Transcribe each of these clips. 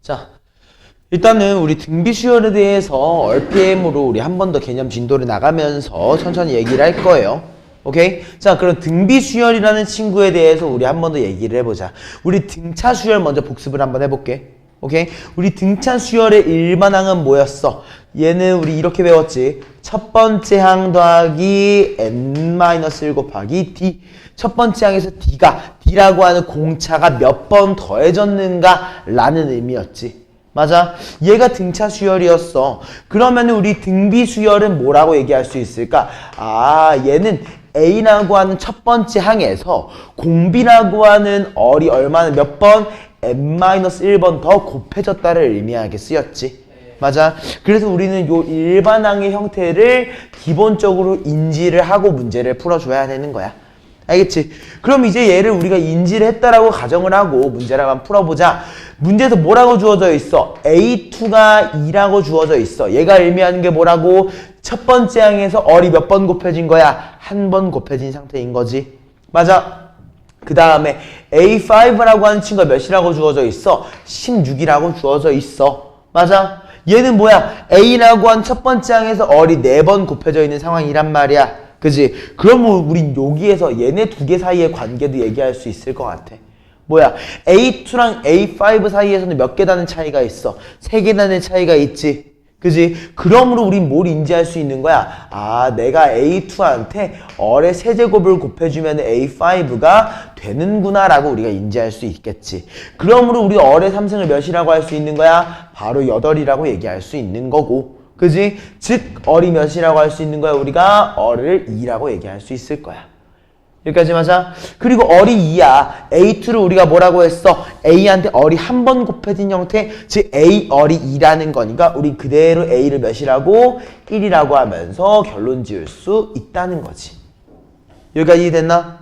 자, 일단은 우리 등비 수열에 대해서 RPM으로 우리 한 번 더 개념 진도를 나가면서 천천히 얘기를 할 거예요. 오케이? 자, 그럼 등비 수열이라는 친구에 대해서 우리 한 번 더 얘기를 해보자. 우리 등차 수열 먼저 복습을 한번 해볼게. 오케이? 우리 등차 수열의 일반항은 뭐였어? 얘는 우리 이렇게 배웠지. 첫 번째 항 더하기 n-1 곱하기 d. 첫 번째 항에서 D라고 하는 공차가 몇 번 더해졌는가 라는 의미였지. 맞아? 얘가 등차 수열이었어. 그러면 우리 등비 수열은 뭐라고 얘기할 수 있을까? 아, 얘는 A라고 하는 첫 번째 항에서 공비라고 하는 얼이 얼마나 몇 번? n-1번 더 곱해졌다를 의미하게 쓰였지. 맞아? 그래서 우리는 요 일반항의 형태를 기본적으로 인지를 하고 문제를 풀어줘야 되는 거야. 알겠지? 그럼 이제 얘를 우리가 인지를 했다라고 가정을 하고 문제를 한번 풀어보자. 문제에서 뭐라고 주어져 있어? A2가 2라고 주어져 있어. 얘가 의미하는 게 뭐라고? 첫 번째 항에서 얼이 몇 번 곱해진 거야? 한 번 곱해진 상태인 거지. 맞아? 그 다음에 A5라고 하는 친구가 몇이라고 주어져 있어? 16이라고 주어져 있어. 맞아? 얘는 뭐야? A라고 한 첫 번째 항에서 얼이 4번 곱해져 있는 상황이란 말이야. 그지? 그러면 우린 여기에서 얘네 두 개 사이의 관계도 얘기할 수 있을 것 같아. 뭐야? A2랑 A5 사이에서는 몇 계단의 차이가 있어? 3계단의 차이가 있지. 그지? 그러므로 우린 뭘 인지할 수 있는 거야? 아, 내가 A2한테 얼의 세제곱을 곱해주면 A5가 되는구나 라고 우리가 인지할 수 있겠지. 그러므로 우리 얼의 3승을 몇이라고 할 수 있는 거야? 바로 8이라고 얘기할 수 있는 거고. 그지? 즉 얼이 몇이라고 할 수 있는 거야? 우리가 얼을 2라고 얘기할 수 있을 거야. 여기까지 맞아? 그리고 얼이 2야. A2를 우리가 뭐라고 했어? A한테 얼이 한 번 곱해진 형태, 즉 A 얼이 2라는 거니까 우리 그대로 A를 몇이라고? 1이라고 하면서 결론 지을 수 있다는 거지. 여기까지 이해됐나?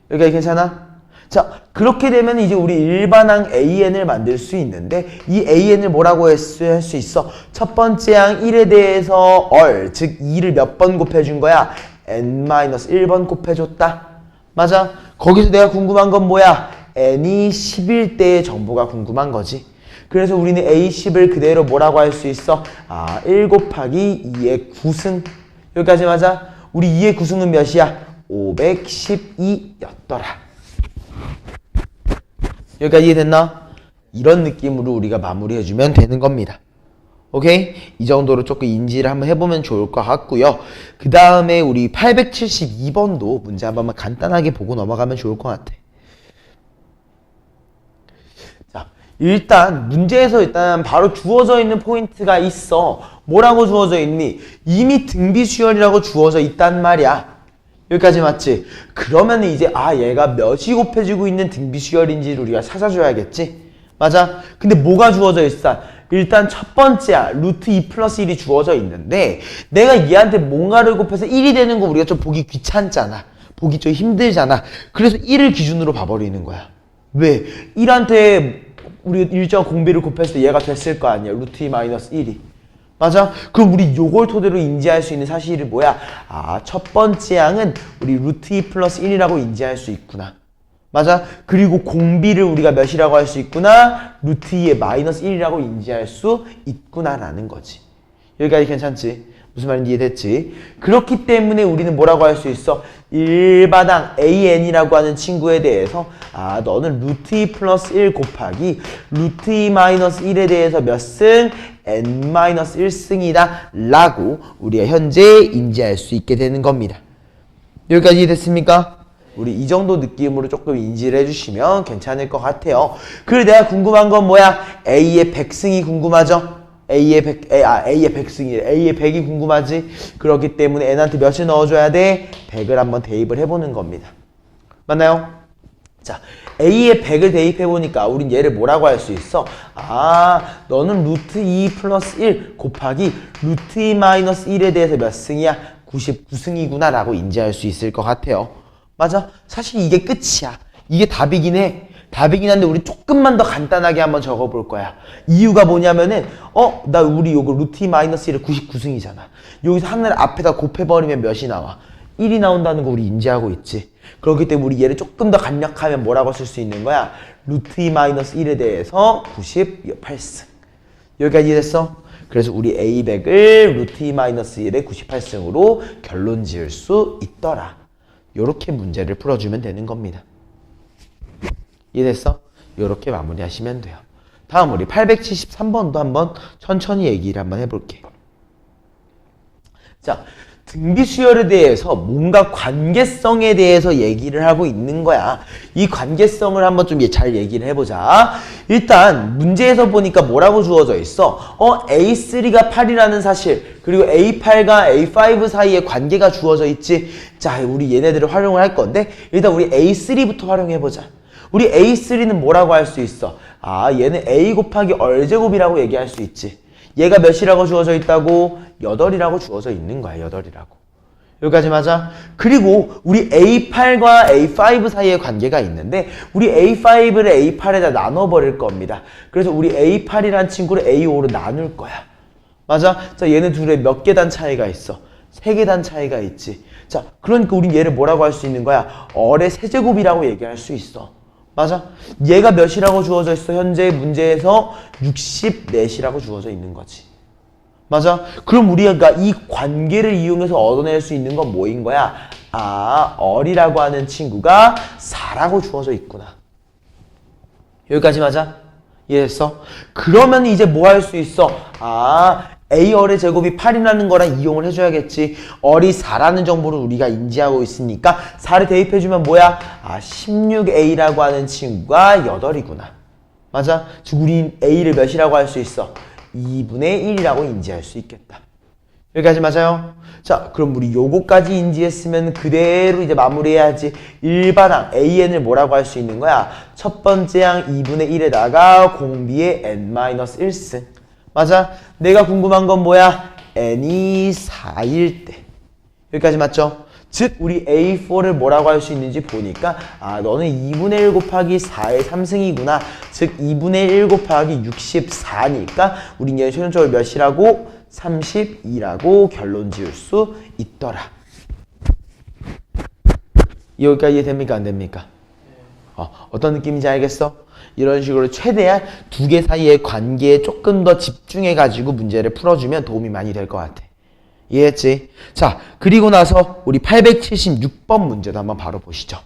여기까지 괜찮아? 자, 그렇게 되면 이제 우리 일반항 AN을 만들 수 있는데 이 AN을 뭐라고 할 수 있어? 첫 번째 항 1에 대해서 얼, 즉 2를 몇 번 곱해준 거야? n-1번 곱해줬다. 맞아? 거기서 내가 궁금한 건 뭐야? n이 10일 때의 정보가 궁금한 거지. 그래서 우리는 A10을 그대로 뭐라고 할 수 있어? 아, 1 곱하기 2의 9승. 여기까지 맞아? 우리 2의 9승은 몇이야? 512였더라. 여기까지 이해됐나? 이런 느낌으로 우리가 마무리해주면 되는 겁니다. 오케이? 이 정도로 조금 인지를 한번 해보면 좋을 것 같고요. 그 다음에 우리 872번도 문제 한 번만 간단하게 보고 넘어가면 좋을 것 같아. 자, 일단 문제에서 일단 바로 주어져 있는 포인트가 있어. 뭐라고 주어져 있니? 이미 등비 수열이라고 주어져 있단 말이야. 여기까지 맞지? 그러면 이제 얘가 몇이 곱해지고 있는 등비 수열인지를 우리가 찾아줘야겠지? 맞아? 근데 뭐가 주어져 있어? 일단 첫 번째야. 루트 2 플러스 1이 주어져 있는데 내가 얘한테 뭔가를 곱해서 1이 되는 거 우리가 좀 보기 귀찮잖아. 보기 좀 힘들잖아. 그래서 1을 기준으로 봐버리는 거야. 왜? 1한테 우리 일정 공비를 곱했을 때 얘가 됐을 거 아니야. 루트 2 마이너스 1이. 맞아? 그럼 우리 요걸 토대로 인지할 수 있는 사실이 뭐야? 아, 첫 번째 항은 우리 루트 2 플러스 1이라고 인지할 수 있구나. 맞아? 그리고 공비를 우리가 몇이라고 할 수 있구나? 루트 2의 마이너스 1이라고 인지할 수 있구나라는 거지. 여기까지 괜찮지? 무슨 말인지 이해됐지? 그렇기 때문에 우리는 뭐라고 할 수 있어? 일반항 AN이라고 하는 친구에 대해서 너는 루트 2 플러스 1 곱하기 루트 2 마이너스 1에 대해서 몇 승? n-1승이다 라고 우리가 현재 인지할 수 있게 되는 겁니다. 여기까지 이해됐습니까? 우리 이 정도 느낌으로 조금 인지를 해주시면 괜찮을 것 같아요. 그리고 내가 궁금한 건 뭐야? A의 100승이 궁금하죠? A의 100승이래. A의 100이 궁금하지? 그렇기 때문에 N한테 몇을 넣어줘야 돼? 100을 한번 대입을 해보는 겁니다. 맞나요? 자, A의 100을 대입해보니까 우린 얘를 뭐라고 할 수 있어? 너는 루트 2 플러스 1 곱하기 루트 2 마이너스 1에 대해서 몇 승이야? 99승이구나 라고 인지할 수 있을 것 같아요. 맞아? 사실 이게 끝이야. 이게 답이긴 해. 답이긴 한데 우리 조금만 더 간단하게 한번 적어볼 거야. 이유가 뭐냐면은 우리 요거 루트 2 마이너스 1을 99승이잖아. 여기서 하나를 앞에다 곱해버리면 몇이 나와? 1이 나온다는 거 우리 인지하고 있지. 그렇기 때문에 우리 얘를 조금 더 간략하면 뭐라고 쓸 수 있는 거야? 루트 2 마이너스 1에 대해서 98승. 여기까지 이해됐어? 그래서 우리 A100을 루트 2 마이너스 1에 98승으로 결론 지을 수 있더라. 요렇게 문제를 풀어주면 되는 겁니다. 이해됐어? 요렇게 마무리하시면 돼요. 다음 우리 873번도 한번 천천히 얘기를 한번 해볼게. 자, 등비 수열에 대해서 뭔가 관계성에 대해서 얘기를 하고 있는 거야. 이 관계성을 한번 좀 잘 얘기를 해보자. 일단 문제에서 보니까 뭐라고 주어져 있어? A3가 8이라는 사실, 그리고 A8과 A5 사이에 관계가 주어져 있지. 자, 우리 얘네들을 활용을 할 건데 일단 우리 A3부터 활용해보자. 우리 A3는 뭐라고 할 수 있어? 아, 얘는 A 곱하기 얼제곱이라고 얘기할 수 있지. 얘가 몇이라고 주어져 있다고? 8이라고 주어져 있는 거야. 8이라고. 여기까지 맞아? 그리고 우리 A8과 A5 사이에 관계가 있는데 우리 A5를 A8에다 나눠버릴 겁니다. 그래서 우리 A8이란 친구를 A5로 나눌 거야. 맞아? 자, 얘네 둘에 몇 계단 차이가 있어? 3계단 차이가 있지. 자, 그러니까 우린 얘를 뭐라고 할 수 있는 거야? 얼의 세제곱이라고 얘기할 수 있어. 맞아? 얘가 몇이라고 주어져 있어? 현재 문제에서 64이라고 주어져 있는 거지. 맞아? 그럼 우리가 이 관계를 이용해서 얻어낼 수 있는 건 뭐인 거야? 아, 얼이라고 하는 친구가 4라고 주어져 있구나. 여기까지 맞아? 이해했어? 그러면 이제 뭐 할 수 있어? 아, A얼의 제곱이 8이라는 거랑 이용을 해줘야겠지. 얼이 4라는 정보를 우리가 인지하고 있으니까 4를 대입해주면 뭐야? 아, 16A라고 하는 친구가 8이구나. 맞아? 즉 우리 A를 몇이라고 할 수 있어? 2분의 1이라고 인지할 수 있겠다. 여기까지 맞아요? 자, 그럼 우리 요거까지 인지했으면 그대로 이제 마무리해야지. 일반항 AN을 뭐라고 할 수 있는 거야? 첫 번째 항 2분의 1에다가 공비의 n-1승. 맞아? 내가 궁금한 건 뭐야? n이 4일 때. 여기까지 맞죠? 즉 우리 A4를 뭐라고 할 수 있는지 보니까 아, 너는 2분의 1 곱하기 4의 3승이구나. 즉 2분의 1 곱하기 64니까 우린 얘는 최종적으로 몇이라고? 32라고 결론 지을 수 있더라. 여기까지 이해됩니까? 안 됩니까? 어떤 느낌인지 알겠어? 이런 식으로 최대한 두 개 사이의 관계에 조금 더 집중해가지고 문제를 풀어주면 도움이 많이 될 것 같아. 이해했지? 자, 그리고 나서 우리 876번 문제도 한번 바로 보시죠.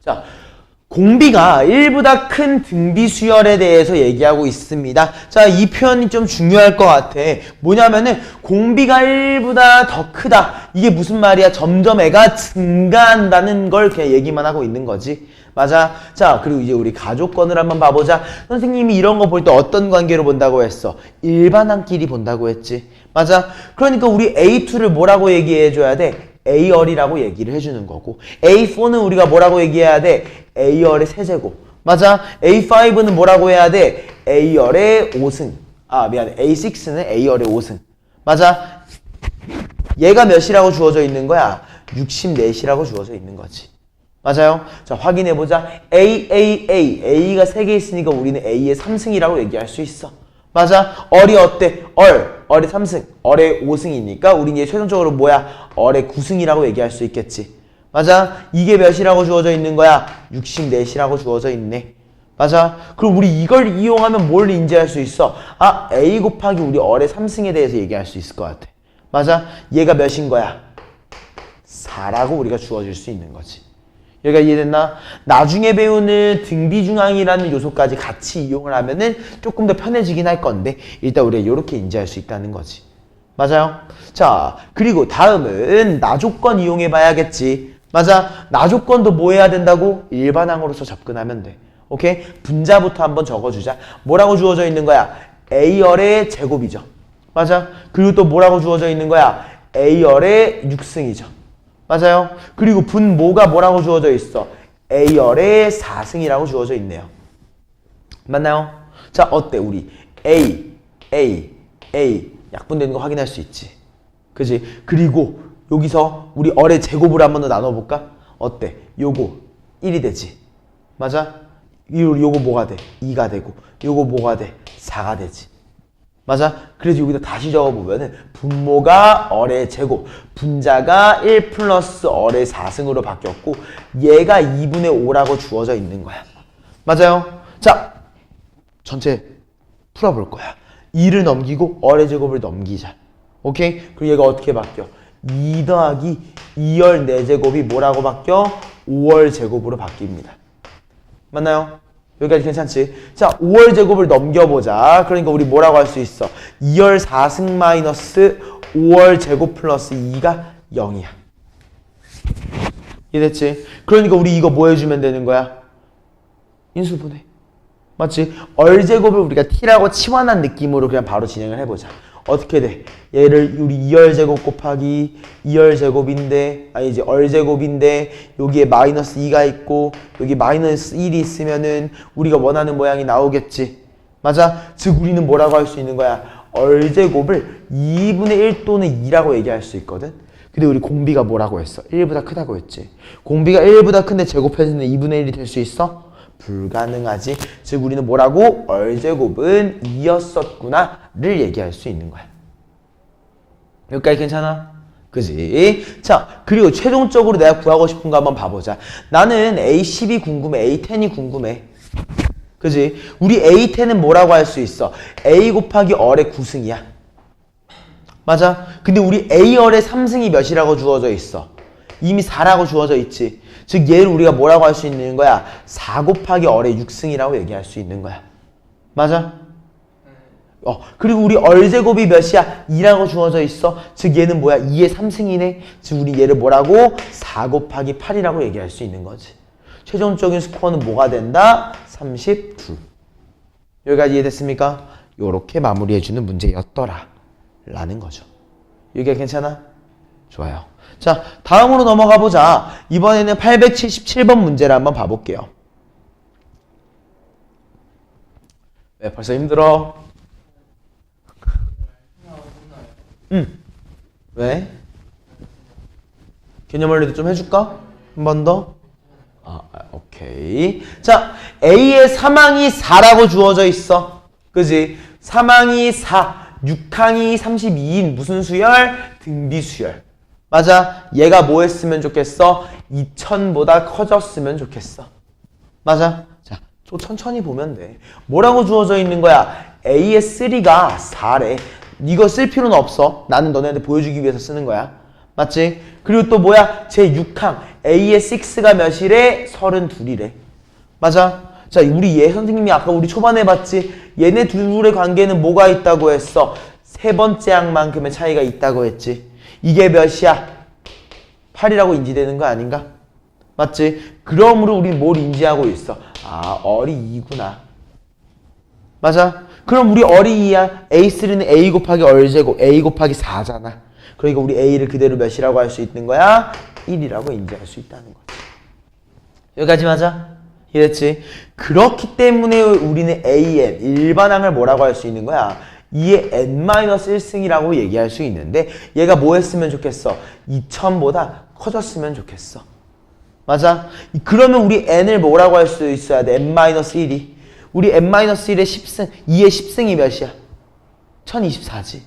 자, 공비가 1보다 큰 등비 수열에 대해서 얘기하고 있습니다. 자, 이 표현이 좀 중요할 것 같아. 뭐냐면은 공비가 1보다 더 크다. 이게 무슨 말이야? 점점 애가 증가한다는 걸 그냥 얘기만 하고 있는 거지. 맞아? 자, 그리고 이제 우리 가족권을 한번 봐보자. 선생님이 이런 거 볼 때 어떤 관계로 본다고 했어? 일반항끼리 본다고 했지. 맞아? 그러니까 우리 A2를 뭐라고 얘기해줘야 돼? A열이라고 얘기를 해주는 거고, A4는 우리가 뭐라고 얘기해야 돼? A열의 세제곱. 맞아? A5는 뭐라고 해야 돼? A열의 5승. 아, 미안해. A6는 A열의 5승. 맞아? 얘가 몇이라고 주어져 있는 거야? 64이라고 주어져 있는 거지. 맞아요? 자, 확인해보자. A가 3개 있으니까 우리는 A의 3승이라고 얘기할 수 있어. 맞아? 얼이 어때? 얼의 3승, 얼의 5승이니까 우린 얘 최종적으로 뭐야? 얼의 9승이라고 얘기할 수 있겠지. 맞아? 이게 몇이라고 주어져 있는 거야? 64이라고 주어져 있네. 맞아? 그럼 우리 이걸 이용하면 뭘 인지할 수 있어? 아, A 곱하기 우리 얼의 3승에 대해서 얘기할 수 있을 것 같아. 맞아? 얘가 몇인 거야? 4라고 우리가 주어질 수 있는 거지. 여기가 이해됐나? 나중에 배우는 등비중항이라는 요소까지 같이 이용을 하면은 조금 더 편해지긴 할 건데 일단 우리가 이렇게 인지할 수 있다는 거지. 맞아요? 자, 그리고 다음은 나조건 이용해 봐야겠지. 맞아? 나조건도 뭐 해야 된다고? 일반항으로서 접근하면 돼. 오케이? 분자부터 한번 적어주자. 뭐라고 주어져 있는 거야? A열의 제곱이죠. 맞아? 그리고 또 뭐라고 주어져 있는 거야? A열의 6승이죠. 맞아요? 그리고 분모가 뭐라고 주어져 있어? A열의 4승이라고 주어져 있네요. 맞나요? 자, 어때? 우리 A 약분되는 거 확인할 수 있지. 그지? 그리고 여기서 우리 얼의 제곱을 한 번 더 나눠볼까? 어때? 요거 1이 되지. 맞아? 요거 뭐가 돼? 2가 되고 요거 뭐가 돼? 4가 되지. 맞아? 그래서 여기다 다시 적어보면은 분모가 얼의 제곱, 분자가 1 플러스 얼의 4승으로 바뀌었고 얘가 2분의 5라고 주어져 있는 거야. 맞아요? 자, 전체 풀어볼 거야. 2를 넘기고 얼의 제곱을 넘기자. 오케이? 그리고 얘가 어떻게 바뀌어? 2 더하기 2열 4제곱이 뭐라고 바뀌어? 5월 제곱으로 바뀝니다. 맞나요? 여기까지 괜찮지? 자, 5월 제곱을 넘겨보자. 그러니까 우리 뭐라고 할 수 있어? 2열 4승 마이너스 5월 제곱 플러스 2가 0이야. 이해됐지? 그러니까 우리 이거 뭐 해주면 되는 거야? 인수분해. 맞지? 얼 제곱을 우리가 t라고 치환한 느낌으로 그냥 바로 진행을 해보자. 어떻게 돼? 얘를 우리 2열 제곱 곱하기 2열 제곱인데 아니지 얼 제곱인데 여기에 마이너스 2가 있고 여기 마이너스 1이 있으면은 우리가 원하는 모양이 나오겠지. 맞아? 즉 우리는 뭐라고 할 수 있는 거야? 얼 제곱을 2분의 1 또는 2라고 얘기할 수 있거든. 근데 우리 공비가 뭐라고 했어? 1보다 크다고 했지. 공비가 1보다 큰데 제곱해서는 2분의 1이 될 수 있어? 불가능하지. 즉 우리는 뭐라고? 얼제곱은 2였었구나를 얘기할 수 있는 거야. 여기까지 괜찮아? 그지? 자, 그리고 최종적으로 내가 구하고 싶은 거 한번 봐보자. 나는 A10이 궁금해. A10이 궁금해. 그지? 우리 A10은 뭐라고 할 수 있어? A 곱하기 얼의 9승이야. 맞아? 근데 우리 A열의 3승이 몇이라고 주어져 있어? 이미 4라고 주어져 있지. 즉 얘를 우리가 뭐라고 할 수 있는 거야? 4 곱하기 얼의 6승이라고 얘기할 수 있는 거야. 맞아? 그리고 우리 얼제곱이 몇이야? 2라고 주어져 있어. 즉 얘는 뭐야? 2의 3승이네. 즉 우리 얘를 뭐라고? 4 곱하기 8이라고 얘기할 수 있는 거지. 최종적인 스코어는 뭐가 된다? 32. 여기까지 이해됐습니까? 요렇게 마무리해주는 문제였더라 라는 거죠. 여기가 괜찮아? 좋아요. 자, 다음으로 넘어가 보자. 이번에는 877번 문제를 한번 봐볼게요. 왜 벌써 힘들어? 왜? 개념 원리도 좀 해줄까? 한 번 더? 오케이. 자, A의 사망이 4라고 주어져 있어. 그지? 사망이 4, 6항이 32인 무슨 수열? 등비수열. 맞아. 얘가 뭐 했으면 좋겠어? 2000보다 커졌으면 좋겠어. 맞아. 자, 좀 천천히 보면 돼. 뭐라고 주어져 있는 거야? A의 3가 4래. 이거 쓸 필요는 없어. 나는 너네한테 보여주기 위해서 쓰는 거야. 맞지? 그리고 또 뭐야? 제 6항. A의 6가 몇이래? 32이래. 맞아. 자, 우리 얘 선생님이 아까 우리 초반에 봤지? 얘네 둘의 관계는 뭐가 있다고 했어? 세 번째 항만큼의 차이가 있다고 했지. 이게 몇이야? 8이라고 인지되는 거 아닌가? 맞지? 그러므로 우리 뭘 인지하고 있어? 얼이 2구나. 맞아? 그럼 우리 얼이 2야. A3는 A 곱하기 얼제곱, A 곱하기 4잖아. 그러니까 우리 A를 그대로 몇이라고 할 수 있는 거야? 1이라고 인지할 수 있다는 거지. 여기까지 맞아? 이해됐지? 그렇기 때문에 우리는 AN, 일반항을 뭐라고 할 수 있는 거야? 2의 n-1승이라고 얘기할 수 있는데 얘가 뭐 했으면 좋겠어? 2000보다 커졌으면 좋겠어. 맞아? 그러면 우리 n을 뭐라고 할 수 있어야 돼? n-1이. 우리 n-1의 10승, 2의 10승이 몇이야? 1024지.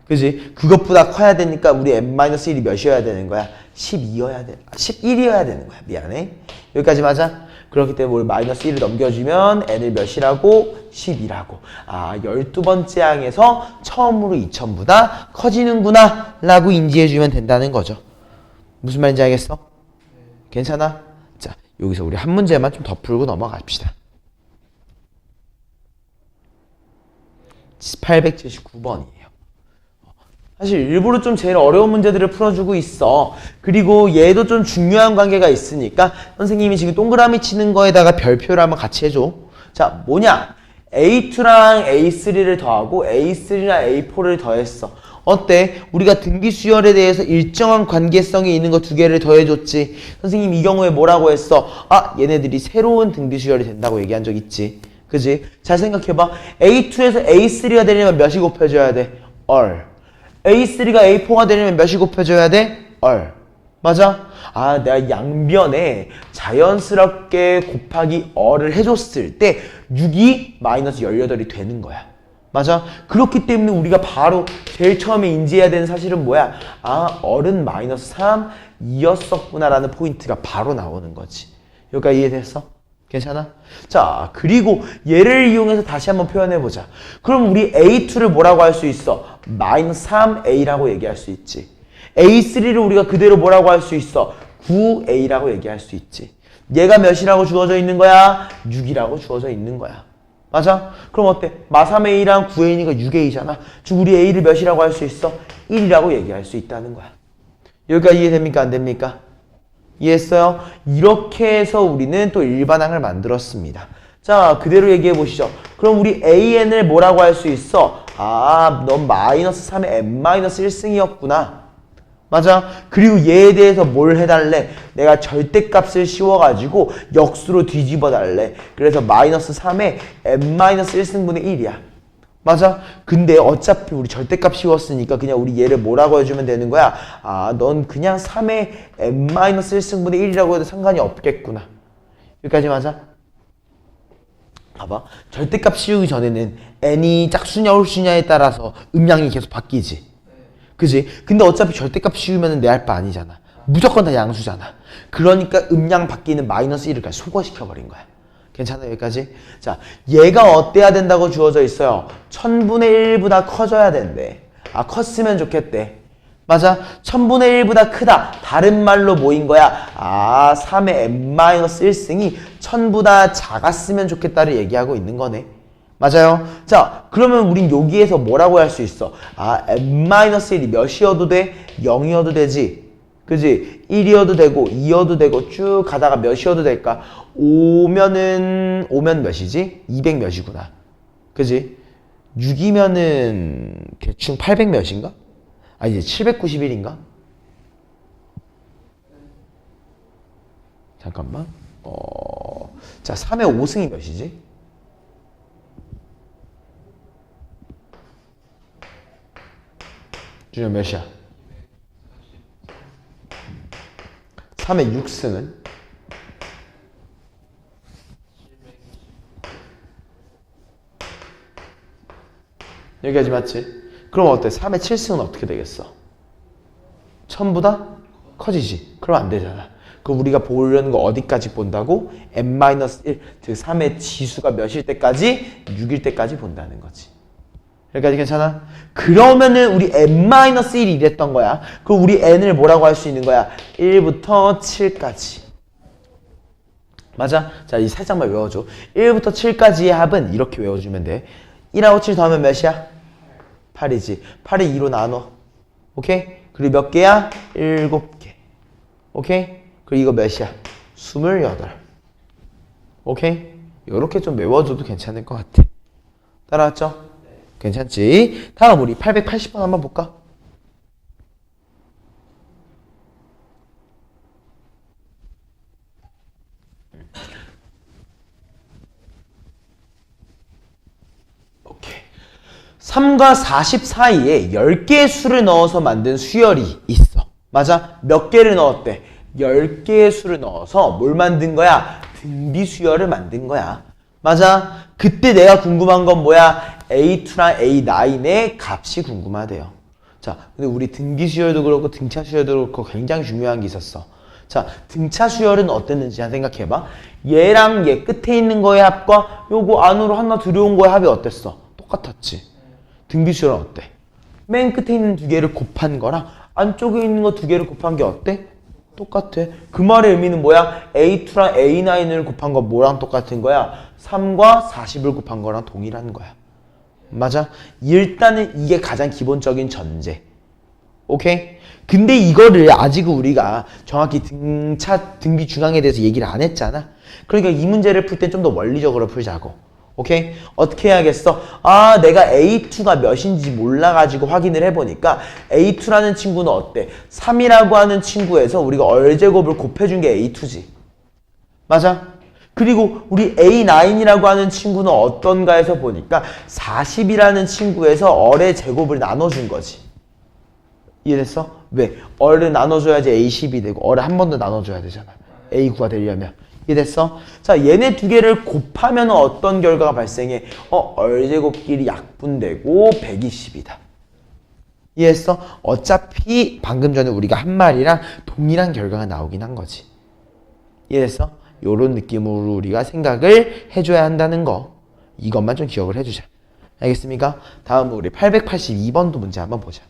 그지? 그것보다 커야 되니까 우리 n-1이 몇이어야 되는 거야? 12여야 돼. 11이어야 되는 거야. 미안해. 여기까지 맞아? 그렇기 때문에 우리 마이너스 1을 넘겨주면 n을 몇이라고? 10이라고. 12번째 항에서 처음으로 2000보다 커지는구나 라고 인지해주면 된다는 거죠. 무슨 말인지 알겠어? 괜찮아? 자, 여기서 우리 한 문제만 좀 더 풀고 넘어갑시다. 879번이에요. 사실 일부러 좀 제일 어려운 문제들을 풀어주고 있어. 그리고 얘도 좀 중요한 관계가 있으니까 선생님이 지금 동그라미 치는 거에다가 별표를 한번 같이 해줘. 자, 뭐냐? A2랑 A3를 더하고 A3랑 A4를 더했어. 어때? 우리가 등비수열에 대해서 일정한 관계성이 있는 거 두 개를 더해줬지. 선생님 이 경우에 뭐라고 했어? 얘네들이 새로운 등비수열이 된다고 얘기한 적 있지. 그지? 잘 생각해봐. A2에서 A3가 되려면 몇이 곱해줘야 돼? 얼. A3가 A4가 되려면 몇이 곱해줘야 돼? 얼. 맞아? 내가 양변에 자연스럽게 곱하기 얼을 해줬을 때 6이 마이너스 18이 되는 거야. 맞아? 그렇기 때문에 우리가 바로 제일 처음에 인지해야 되는 사실은 뭐야? 아, 어른 마이너스 3, 2였었구나 라는 포인트가 바로 나오는 거지. 여기까지 이해됐어? 괜찮아? 자, 그리고 얘를 이용해서 다시 한번 표현해보자. 그럼 우리 A2를 뭐라고 할 수 있어? 마이너스 3A라고 얘기할 수 있지. A3를 우리가 그대로 뭐라고 할 수 있어? 9A라고 얘기할 수 있지. 얘가 몇이라고 주어져 있는 거야? 6이라고 주어져 있는 거야. 맞아? 그럼 어때? 마3A랑 9A니까 6A잖아. 즉 우리 A를 몇이라고 할 수 있어? 1이라고 얘기할 수 있다는 거야. 여기까지 이해됩니까? 안 됩니까? 이해했어요? 이렇게 해서 우리는 또 일반항을 만들었습니다. 자, 그대로 얘기해 보시죠. 그럼 우리 AN을 뭐라고 할 수 있어? 아, 넌 마이너스 3의 n-1승이었구나. 맞아? 그리고 얘에 대해서 뭘 해달래? 내가 절대값을 씌워가지고 역수로 뒤집어 달래. 그래서 마이너스 3의 n-1승분의 1이야. 맞아? 근데 어차피 우리 절대값 씌웠으니까 그냥 우리 얘를 뭐라고 해주면 되는 거야? 아, 넌 그냥 3의 n-1승분의 1이라고 해도 상관이 없겠구나. 여기까지 맞아? 봐봐. 절대값 씌우기 전에는 n이 짝수냐 홀수냐에 따라서 음량이 계속 바뀌지. 그지? 근데 어차피 절대값 씌우면 내 할 바 아니잖아. 무조건 다 양수잖아. 그러니까 음량 바뀌는 마이너스 1을 그냥 소거시켜버린 거야. 괜찮아? 여기까지? 자, 얘가 어때야 된다고 주어져 있어요? 1000분의 1보다 커져야 된대. 아, 컸으면 좋겠대. 맞아? 1000분의 1보다 크다. 다른 말로 뭐인 거야? 아, 3의 n-1승이 1000보다 작았으면 좋겠다를 얘기하고 있는 거네. 맞아요? 자, 그러면 우린 여기에서 뭐라고 할 수 있어? 아, n-1이 몇이어도 돼? 0이어도 되지? 그지? 1이어도 되고 2여도 되고 쭉 가다가 몇이어도 될까? 5면 몇이지? 200 몇이구나. 그지? 6이면은 대충 800 몇인가? 아니지 791인가? 잠깐만. 자, 3의 5승이 몇이지? 준현 몇이야? 3의 6승은? 여기까지 맞지? 그럼 어때? 3의 7승은 어떻게 되겠어? 1000보다 커지지? 그럼 안 되잖아. 그럼 우리가 보려는 거 어디까지 본다고? n-1, 즉 3의 지수가 몇일 때까지? 6일 때까지 본다는 거지. 여기까지 괜찮아? 그러면은 우리 n-1이 이랬던 거야. 그럼 우리 n을 뭐라고 할 수 있는 거야? 1부터 7까지. 맞아? 자, 이 살짝만 외워줘. 1부터 7까지의 합은 이렇게 외워주면 돼. 1하고 7 더하면 몇이야? 8이지. 8을 2로 나눠. 오케이? 그리고 몇 개야? 7개. 오케이? 그리고 이거 몇이야? 28. 오케이? 요렇게 좀 외워줘도 괜찮을 것 같아. 따라왔죠? 괜찮지? 다음 우리 880번 한번 볼까? 오케이. 3과 40 사이에 10개의 수를 넣어서 만든 수열이 있어. 맞아? 몇 개를 넣었대? 10개의 수를 넣어서 뭘 만든 거야? 등비 수열을 만든 거야. 맞아? 그때 내가 궁금한 건 뭐야? A2랑 A9의 값이 궁금하대요. 자, 근데 우리 등비 수열도 그렇고 등차 수열도 그렇고 굉장히 중요한 게 있었어. 자, 등차 수열은 어땠는지 한 생각해봐. 얘랑 얘 끝에 있는 거의 합과 요거 안으로 하나 들여온 거의 합이 어땠어? 똑같았지. 등비 수열은 어때? 맨 끝에 있는 두 개를 곱한 거랑 안쪽에 있는 거 두 개를 곱한 게 어때? 똑같아. 그 말의 의미는 뭐야? A2랑 A9을 곱한 거 뭐랑 똑같은 거야? 3과 40을 곱한 거랑 동일한 거야. 맞아? 일단은 이게 가장 기본적인 전제. 오케이? 근데 이거를 아직 우리가 정확히 등비 중앙에 대해서 얘기를 안 했잖아. 그러니까 이 문제를 풀 때 좀 더 원리적으로 풀자고. 오케이? 어떻게 해야겠어? 아, 내가 A2가 몇인지 몰라가지고 확인을 해보니까 A2라는 친구는 어때? 3이라고 하는 친구에서 우리가 얼제곱을 곱해준 게 A2지. 맞아? 그리고 우리 A9이라고 하는 친구는 어떤가 해서 보니까 40이라는 친구에서 얼의 제곱을 나눠준 거지. 이해됐어? 왜? 얼을 나눠줘야지 A10이 되고 얼을 한 번 더 나눠줘야 되잖아. A9가 되려면. 이해됐어? 자, 얘네 두 개를 곱하면 어떤 결과가 발생해? 얼제곱끼리 약분되고 120이다. 이해했어? 어차피 방금 전에 우리가 한 말이랑 동일한 결과가 나오긴 한 거지. 이해했어? 요런 느낌으로 우리가 생각을 해줘야 한다는 거. 이것만 좀 기억을 해주자. 알겠습니까? 다음으로 우리 882번도 문제 한번 보자.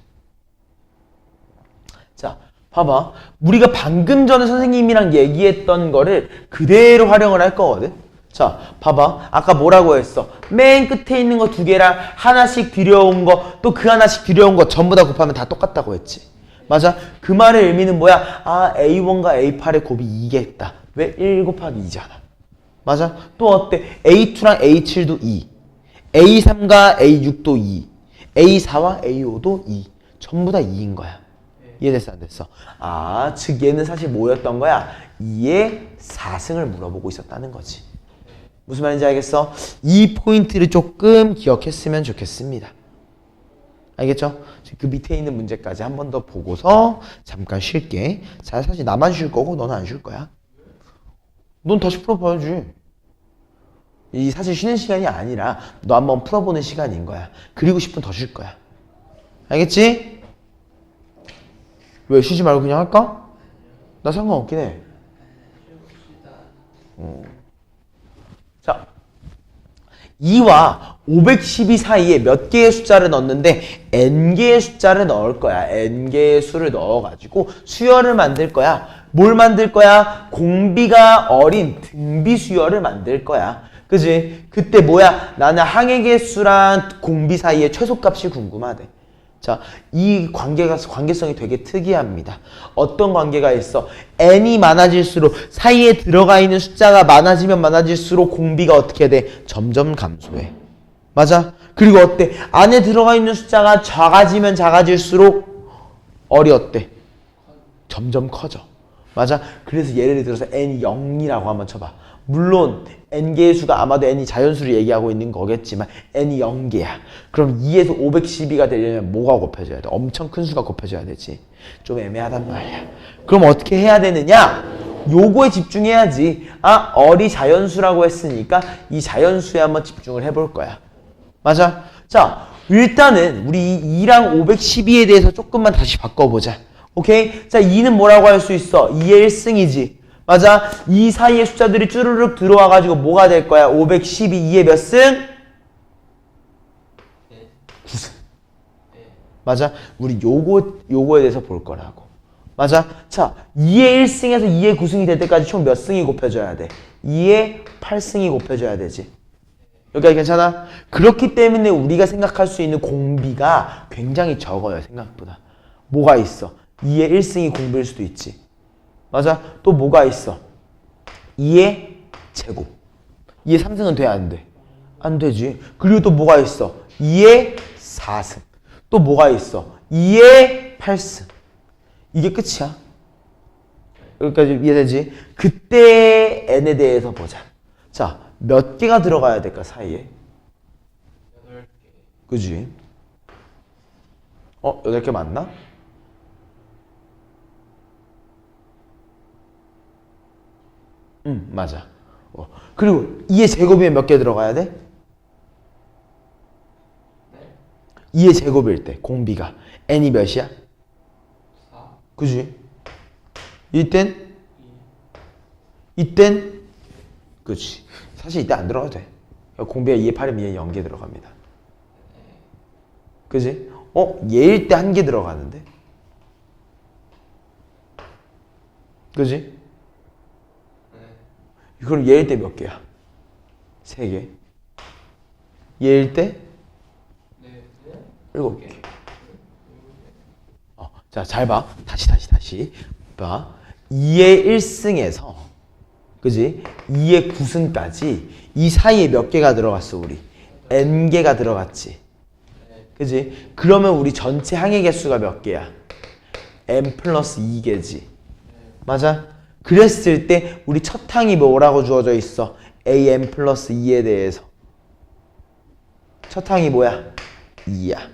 자, 봐봐. 우리가 방금 전에 선생님이랑 얘기했던 거를 그대로 활용을 할 거거든. 자, 봐봐. 아까 뭐라고 했어? 맨 끝에 있는 거 두 개랑 하나씩 들여온 거, 또 그 하나씩 들여온 거 전부 다 곱하면 다 똑같다고 했지. 맞아? 그 말의 의미는 뭐야? A1과 A8의 곱이 2겠다. 왜? 1 곱하기 2잖아. 맞아? 또 어때? A2랑 A7도 2. A3과 A6도 2. A4와 A5도 2. 전부 다 2인 거야. 이해됐어? 안 됐어? 즉 얘는 사실 뭐였던 거야? 2의 4승을 물어보고 있었다는 거지. 무슨 말인지 알겠어? 이 포인트를 조금 기억했으면 좋겠습니다. 알겠죠? 그 밑에 있는 문제까지 한 번 더 보고서 잠깐 쉴게. 자, 사실 나만 쉴 거고 너는 안 쉴 거야. 넌 다시 풀어봐야지. 이 사실 쉬는 시간이 아니라 너 한번 풀어보는 시간인 거야. 그리고 10분 더 쉴 거야. 알겠지? 왜 쉬지 말고 그냥 할까? 나 상관없긴 해. 자, 2와 512 사이에 몇 개의 숫자를 넣었는데 n개의 숫자를 넣을 거야. n개의 수를 넣어가지고 수열을 만들 거야. 뭘 만들 거야? 공비가 어린 등비 수열을 만들 거야. 그지? 그때 뭐야? 나는 항액의 수랑 공비 사이의 최소값이 궁금하대. 자, 이 관계성이 되게 특이합니다. 어떤 관계가 있어? n이 많아질수록 사이에 들어가 있는 숫자가 많아지면 많아질수록 공비가 어떻게 돼? 점점 감소해. 맞아? 그리고 어때? 안에 들어가 있는 숫자가 작아지면 작아질수록 얼이 어때? 점점 커져. 맞아? 그래서 예를 들어서 n이 0이라고 한번 쳐봐. 물론 n개의 수가 아마도 n이 자연수를 얘기하고 있는 거겠지만 n이 0개야. 그럼 2에서 512가 되려면 뭐가 곱해져야 돼? 엄청 큰 수가 곱해져야 되지. 좀 애매하단 말이야. 그럼 어떻게 해야 되느냐? 요거에 집중해야지. 얼이 자연수라고 했으니까 이 자연수에 한번 집중을 해볼 거야. 맞아? 자, 일단은 우리 2랑 512에 대해서 조금만 다시 바꿔보자. 오케이? 자, 2는 뭐라고 할 수 있어? 2의 1승이지. 맞아? 이 사이의 숫자들이 쭈르륵 들어와가지고 뭐가 될 거야? 512, 2의 몇 승? 9승. 맞아? 우리 요거에 대해서 볼 거라고. 맞아? 자, 2의 1승에서 2의 9승이 될 때까지 총 몇 승이 곱해져야 돼? 2의 8승이 곱해져야 되지. 여기까지 괜찮아? 그렇기 때문에 우리가 생각할 수 있는 공비가 굉장히 적어요, 생각보다. 뭐가 있어? 2의 1승이 공비일 수도 있지. 맞아? 또 뭐가 있어? 2의 제곱. 2의 3승은 돼? 안 돼? 안 되지. 그리고 또 뭐가 있어? 2의 4승. 또 뭐가 있어? 2의 8승. 이게 끝이야. 여기까지 이해되지? 그때 n에 대해서 보자. 자, 몇 개가 들어가야 될까, 사이에? 8개. 그지? 8개 맞나? 맞아. 그리고 2의 제곱이면 몇 개 들어가야 돼? 2의 제곱일 때 공비가 n이 몇이야? 4. 그지? 이땐? 그치. 사실 이때 안 들어가도 돼. 공비가 2의 8이면 2의 0개 들어갑니다. 그지? 얘일 때 1개 들어가는데? 그지? 그럼 얘일 때 몇 개야? 3개. 얘일 때? 7개. 자, 잘 봐. 다시. 봐. 2의 1승에서, 그지? 2의 9승까지 이 사이에 몇 개가 들어갔어, 우리? n개가 들어갔지. 그지? 그러면 우리 전체 항의 개수가 몇 개야? n 플러스 2개지. 맞아? 그랬을 때 우리 첫 항이 뭐라고 주어져 있어? an 플러스 2에 대해서. 첫 항이 뭐야? 2야.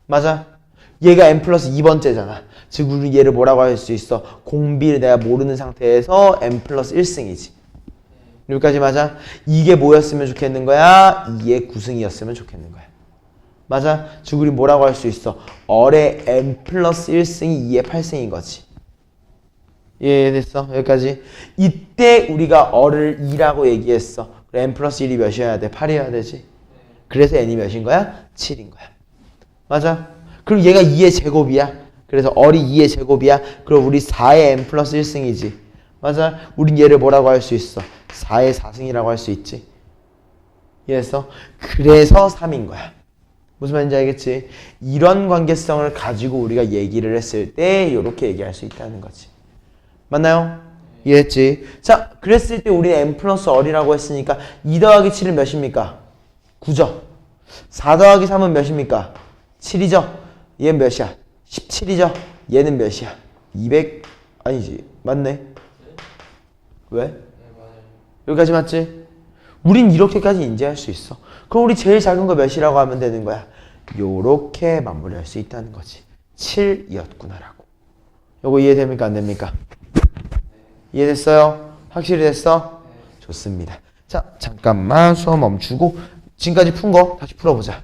맞아? 얘가 n 플러스 2번째잖아. 즉 우리 얘를 뭐라고 할 수 있어? 공비를 내가 모르는 상태에서 n 플러스 1승이지. 여기까지 맞아? 이게 뭐였으면 좋겠는 거야? 2의 구승이었으면 좋겠는 거야. 맞아? 즉 우리 뭐라고 할 수 있어? 얼의 n 플러스 1승이 2의 8승인 거지. 이해됐어? 여기까지. 이때 우리가 얼을 2라고 얘기했어. 그래, n 플러스 1이 몇이어야 돼? 8이어야 되지. 그래서 n이 몇인 거야? 7인 거야. 맞아? 그리고 얘가 2의 제곱이야. 그래서 얼이 2의 제곱이야. 그럼 우리 4의 n 플러스 1승이지. 맞아? 우린 얘를 뭐라고 할 수 있어? 4의 4승이라고 할 수 있지. 이해했어? 그래서 3인 거야. 무슨 말인지 알겠지? 이런 관계성을 가지고 우리가 얘기를 했을 때 이렇게 얘기할 수 있다는 거지. 맞나요? 이해했지? 자, 그랬을 때 우리는 n 플러스 얼이라고 했으니까 2 더하기 7은 몇입니까? 9죠. 4 더하기 3은 몇입니까? 7이죠. 얘는 몇이야? 17이죠. 얘는 몇이야? 200 아니지. 맞네. 왜? 여기까지 맞지? 우린 이렇게까지 인지할 수 있어. 그럼 우리 제일 작은 거 몇이라고 하면 되는 거야? 요렇게 마무리할 수 있다는 거지. 7이었구나라고. 요거 이해됩니까? 안 됩니까? 이해됐어요? 확실히 됐어? 좋습니다. 자, 잠깐만 수업 멈추고 지금까지 푼 거 다시 풀어보자.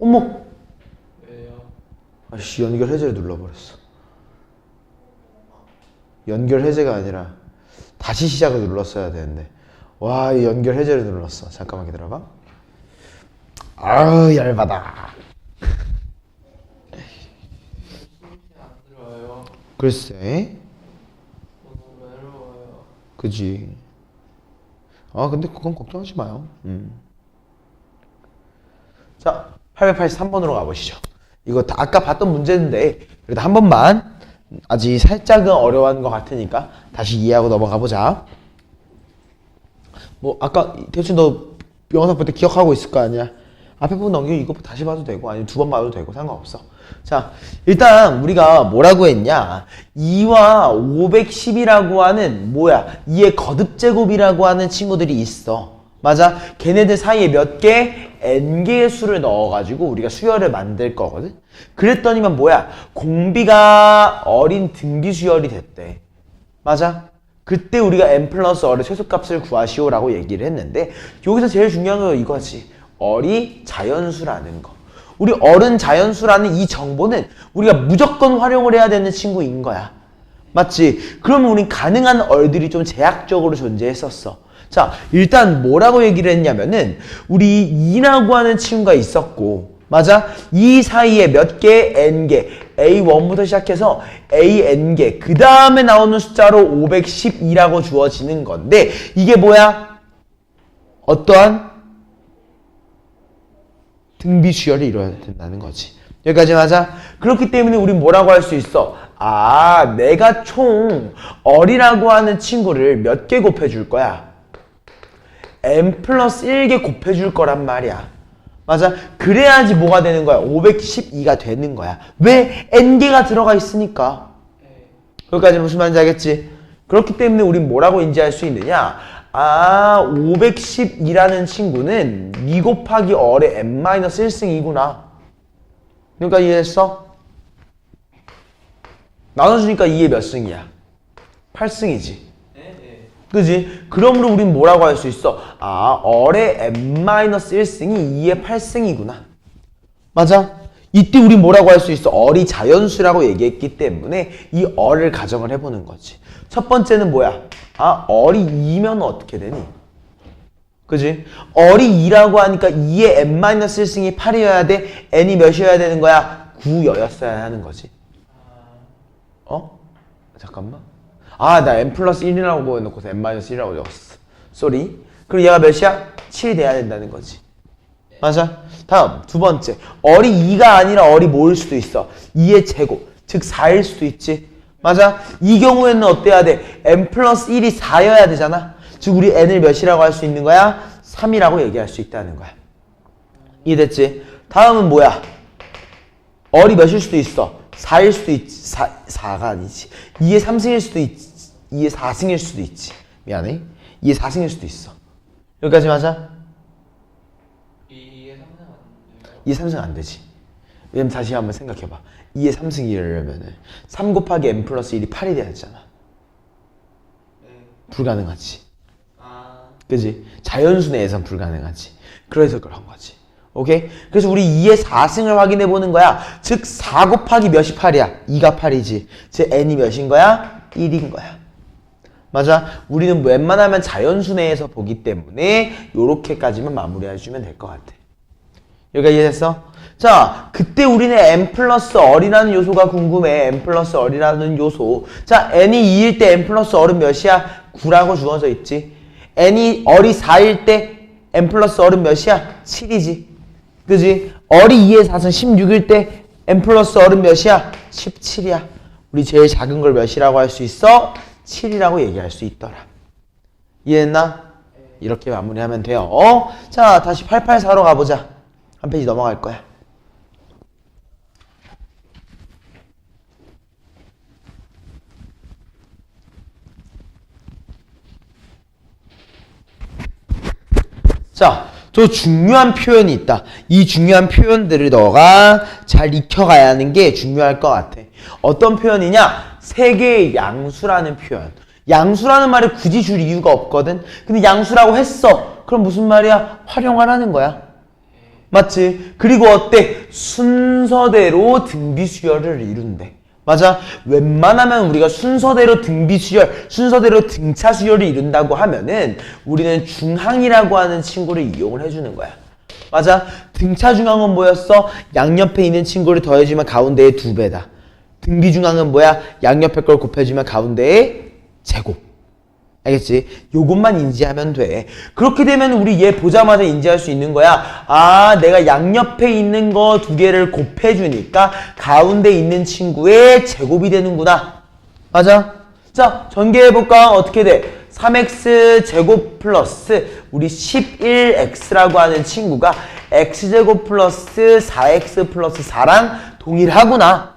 어머! 왜요? 아씨, 연결 해제를 눌러버렸어. 연결 해제가 아니라 다시 시작을 눌렀어야 되는데. 와, 이 연결 해제를 눌렀어. 잠깐만 기다려봐. 아우, 열받아. 안 들어요. 글쎄. 너무 외로워요. 그지. 아, 근데 그건 걱정하지 마요. 자, 883번으로 가보시죠. 이거 다 아까 봤던 문제인데 그래도 한 번만 아직 살짝은 어려워하는 것 같으니까 다시 이해하고 넘어가 보자. 뭐 아까 대충 너 영상 볼 때 기억하고 있을 거 아니야. 앞에 부분 넘기고 이거 다시 봐도 되고 아니면 두 번 봐도 되고 상관없어. 자, 일단 우리가 뭐라고 했냐. 2와 510이라고 하는 뭐야 2의 거듭제곱이라고 하는 친구들이 있어. 맞아? 걔네들 사이에 몇 개? n개의 수를 넣어가지고 우리가 수열을 만들 거거든. 그랬더니만 뭐야 공비가 어린 등비 수열이 됐대. 맞아? 그때 우리가 n 플러스 어의 최소값을 구하시오라고 얘기를 했는데 여기서 제일 중요한 건 이거지. 어리 자연수라는 거. 우리 어른 자연수라는 이 정보는 우리가 무조건 활용을 해야 되는 친구인 거야. 맞지? 그러면 우린 가능한 얼들이 좀 제약적으로 존재했었어. 자, 일단 뭐라고 얘기를 했냐면은 우리 2라고 하는 친구가 있었고 맞아? 이 사이에 몇 개? n개. A1부터 시작해서 AN개. 그 다음에 나오는 숫자로 512라고 주어지는 건데 이게 뭐야? 어떠한 등비 수열이 이루어야 된다는 거지. 여기까지 맞아? 그렇기 때문에 우린 뭐라고 할 수 있어? 아, 내가 총 어리라고 하는 친구를 몇 개 곱해줄 거야? n 플러스 1개 곱해줄 거란 말이야. 맞아? 그래야지 뭐가 되는 거야? 512가 되는 거야. 왜? n개가 들어가 있으니까. 여기까지 무슨 말인지 알겠지? 그렇기 때문에 우린 뭐라고 인지할 수 있느냐? 아, 512라는 친구는 2 곱하기 어의 n-1승이구나. 그러니까 이해했어? 나눠주니까 2의 몇 승이야? 8승이지. 그지? 그러므로 우린 뭐라고 할 수 있어? 아, 어의 n-1승이 2의 8승이구나. 맞아? 이때 우린 뭐라고 할 수 있어? 어리 자연수라고 얘기했기 때문에 이 어를 가정을 해보는 거지. 첫 번째는 뭐야? 아, 어리 2면 어떻게 되니? 그지? 어리 2라고 하니까 2의 n-1승이 8이어야 돼? n이 몇이어야 되는 거야? 9여였어야 하는 거지. 어? 잠깐만. 아, 나 n 플러스 1이라고 해놓고서 n-1이라고 적었어. 쏘리. 그럼 얘가 몇이야? 7이 돼야 된다는 거지. 맞아? 다음, 두 번째. 어리 2가 아니라 어리 뭐일 수도 있어? 2의 제곱. 즉 4일 수도 있지. 맞아? 이 경우에는 어때야 돼? n 플러스 1이 4여야 되잖아. 즉 우리 n을 몇이라고 할 수 있는 거야? 3이라고 얘기할 수 있다는 거야. 이해됐지? 다음은 뭐야? 어리 몇일 수도 있어? 4일 수도 있지. 4가 아니지. 2의 3승일 수도 있지. 2의 4승일 수도 있지. 미안해. 2의 4승일 수도 있어. 여기까지 맞아? 2의 3승 안 돼요? 2의 3승 안 되지. 왜냐면 다시 한번 생각해봐. 2의 3승이려면은 3 곱하기 n 플러스 1이 8이 돼야 되잖아. 불가능하지. 그지? 자연수 내에선 불가능하지. 그래서 그런 거지. 오케이? 그래서 우리 2의 4승을 확인해 보는 거야. 즉 4 곱하기 몇이 8이야? 2가 8이지. 즉 n이 몇인 거야? 1인 거야. 맞아? 우리는 웬만하면 자연수 내에서 보기 때문에 요렇게까지만 마무리해 주면 될 것 같아. 여기가 이해됐어? 자, 그때 우리는 n 플러스 어리라는 요소가 궁금해. n 플러스 어리라는 요소. 자, n이 2일 때 n 플러스 어는 몇이야? 9라고 주어져 있지. n이 어리 4일 때 n 플러스 어는 몇이야? 7이지. 그지? 어리 2의 4은 16일 때 n 플러스 어는 몇이야? 17이야. 우리 제일 작은 걸 몇이라고 할 수 있어? 7이라고 얘기할 수 있더라. 이해했나? 이렇게 마무리하면 돼요. 자, 다시 884로 가보자. 한 페이지 넘어갈 거야. 자, 저 중요한 표현이 있다. 이 중요한 표현들을 너가 잘 익혀가야 하는 게 중요할 것 같아. 어떤 표현이냐? 세개의 양수라는 표현. 양수라는 말을 굳이 줄 이유가 없거든. 근데 양수라고 했어. 그럼 무슨 말이야? 활용하라는 거야. 맞지? 그리고 어때? 순서대로 등비수열을 이룬대. 맞아? 웬만하면 우리가 순서대로 등비수열, 순서대로 등차수열을 이룬다고 하면은 우리는 중항이라고 하는 친구를 이용을 해주는 거야. 맞아? 등차중항은 뭐였어? 양옆에 있는 친구를 더해주면 가운데의 2배다. 등비중항은 뭐야? 양옆에 걸 곱해주면 가운데의 제곱. 알겠지? 요것만 인지하면 돼. 그렇게 되면 우리 얘 보자마자 인지할 수 있는 거야. 아, 내가 양옆에 있는 거 2개를 곱해주니까 가운데 있는 친구의 제곱이 되는구나. 맞아? 자, 전개해볼까? 어떻게 돼? 3x 제곱 플러스 우리 11x라고 하는 친구가 x제곱 플러스 4x 플러스 4랑 동일하구나.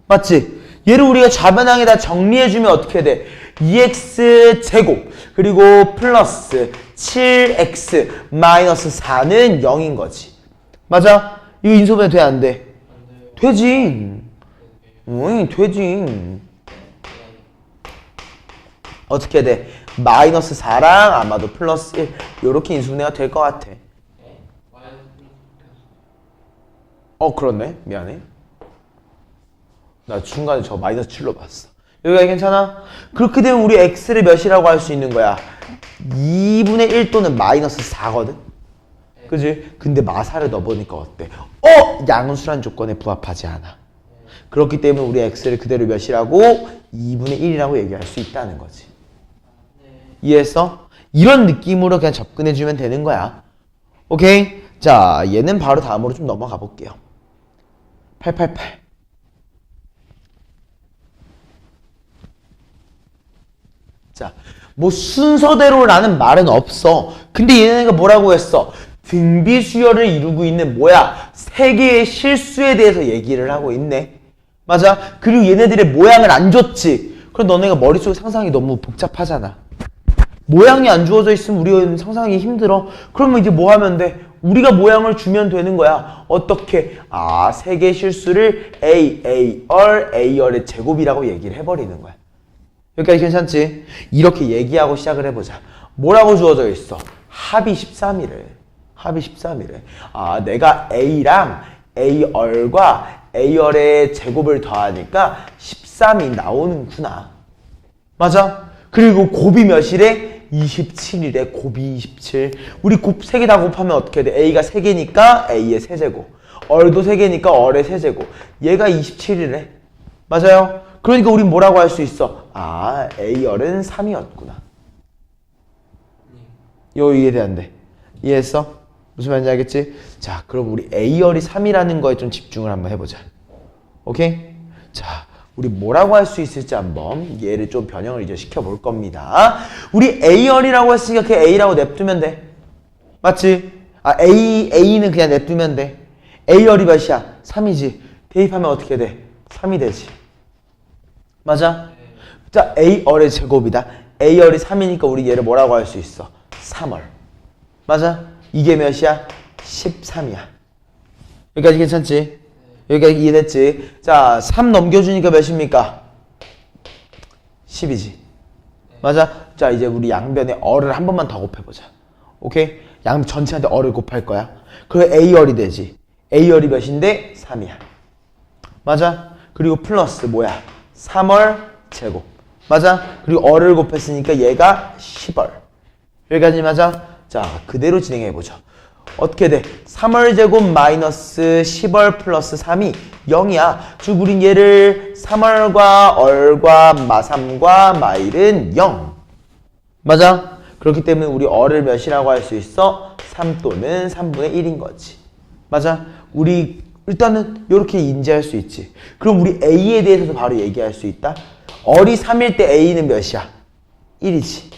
맞지? 얘를 우리가 좌변항에다 정리해주면 어떻게 돼? 2x 제곱 그리고 플러스 7x 마이너스 4는 0인 거지. 맞아? 이거 인수분해 돼? 안 돼? 되지. 응, 되지. 어떻게 돼? 마이너스 4랑 아마도 플러스 1 요렇게 인수분해가 될 것 같아. 그렇네. 미안해. 나 중간에 저 마이너스 7로 봤어. 여기가 괜찮아? 그렇게 되면 우리 x를 몇이라고 할 수 있는 거야? 2분의 1 또는 마이너스 4거든? 그지? 근데 마사를 넣어보니까 어때? 양수란 조건에 부합하지 않아. 그렇기 때문에 우리 x를 그대로 몇이라고? 2분의 1이라고 얘기할 수 있다는 거지. 이해했어? 이런 느낌으로 그냥 접근해주면 되는 거야. 오케이? 자, 얘는 바로 다음으로 좀 넘어가 볼게요. 888. 자, 뭐 순서대로라는 말은 없어. 근데 얘네가 뭐라고 했어? 등비수열을 이루고 있는 뭐야? 세 개의 실수에 대해서 얘기를 하고 있네. 맞아? 그리고 얘네들의 모양을 안 줬지. 그럼 너네가 머릿속에 상상이 너무 복잡하잖아. 모양이 안 주어져 있으면 우리는 상상하기 힘들어. 그러면 이제 뭐 하면 돼? 우리가 모양을 주면 되는 거야. 어떻게? 세 개의 실수를 A열의 제곱이라고 얘기를 해버리는 거야. 여기까지 괜찮지? 이렇게 얘기하고 시작을 해보자. 뭐라고 주어져 있어? 합이 13이래. 합이 13이래. 내가 A랑 A열과 A열의 제곱을 더하니까 13이 나오는구나. 맞아? 그리고 곱이 몇이래? 27이래. 곱이 27. 우리 곱 3개 다 곱하면 어떻게 돼? A가 3개니까 A의 세제곱. 얼도 3개니까 얼의 세제곱. 얘가 27이래. 맞아요? 그러니까 우린 뭐라고 할 수 있어? A열은 3이었구나. 이거 이해돼안돼? 이해했어? 무슨 말인지 알겠지? 자, 그럼 우리 A열이 3이라는 거에 좀 집중을 한번 해보자. 오케이? 자, 우리 뭐라고 할 수 있을지 한번 얘를 좀 변형을 이제 시켜볼 겁니다. 우리 A열이라고 했으니까 그 A라고 냅두면 돼. 맞지? A는 그냥 냅두면 돼. A열이 몇이야? 3이지. 대입하면 어떻게 돼? 3이 되지. 맞아? 자, A열의 제곱이다. A열이 3이니까 우리 얘를 뭐라고 할 수 있어? 3월. 맞아? 이게 몇이야? 13이야. 여기까지 괜찮지? 여기까지 이해됐지? 자, 3 넘겨주니까 몇입니까? 10이지. 맞아? 자, 이제 우리 양변에 어를 한 번만 더 곱해보자. 오케이? 양 전체한테 어를 곱할 거야. 그럼 A열이 되지. A열이 몇인데? 3이야. 맞아? 그리고 플러스 뭐야? 3월 제곱. 맞아? 그리고 어를 곱했으니까 얘가 10월. 여기까지 맞아? 자, 그대로 진행해보죠. 어떻게 돼? 3월 제곱 마이너스 10월 플러스 3이 0이야. 즉 우린 얘를 3월과 얼과 마3과 마일은 0. 맞아? 그렇기 때문에 우리 어를 몇이라고 할 수 있어? 3 또는 3분의 1인 거지. 맞아? 우리 일단은 이렇게 인지할 수 있지. 그럼 우리 A에 대해서도 바로 얘기할 수 있다. 얼이 3일 때 A는 몇이야? 1이지.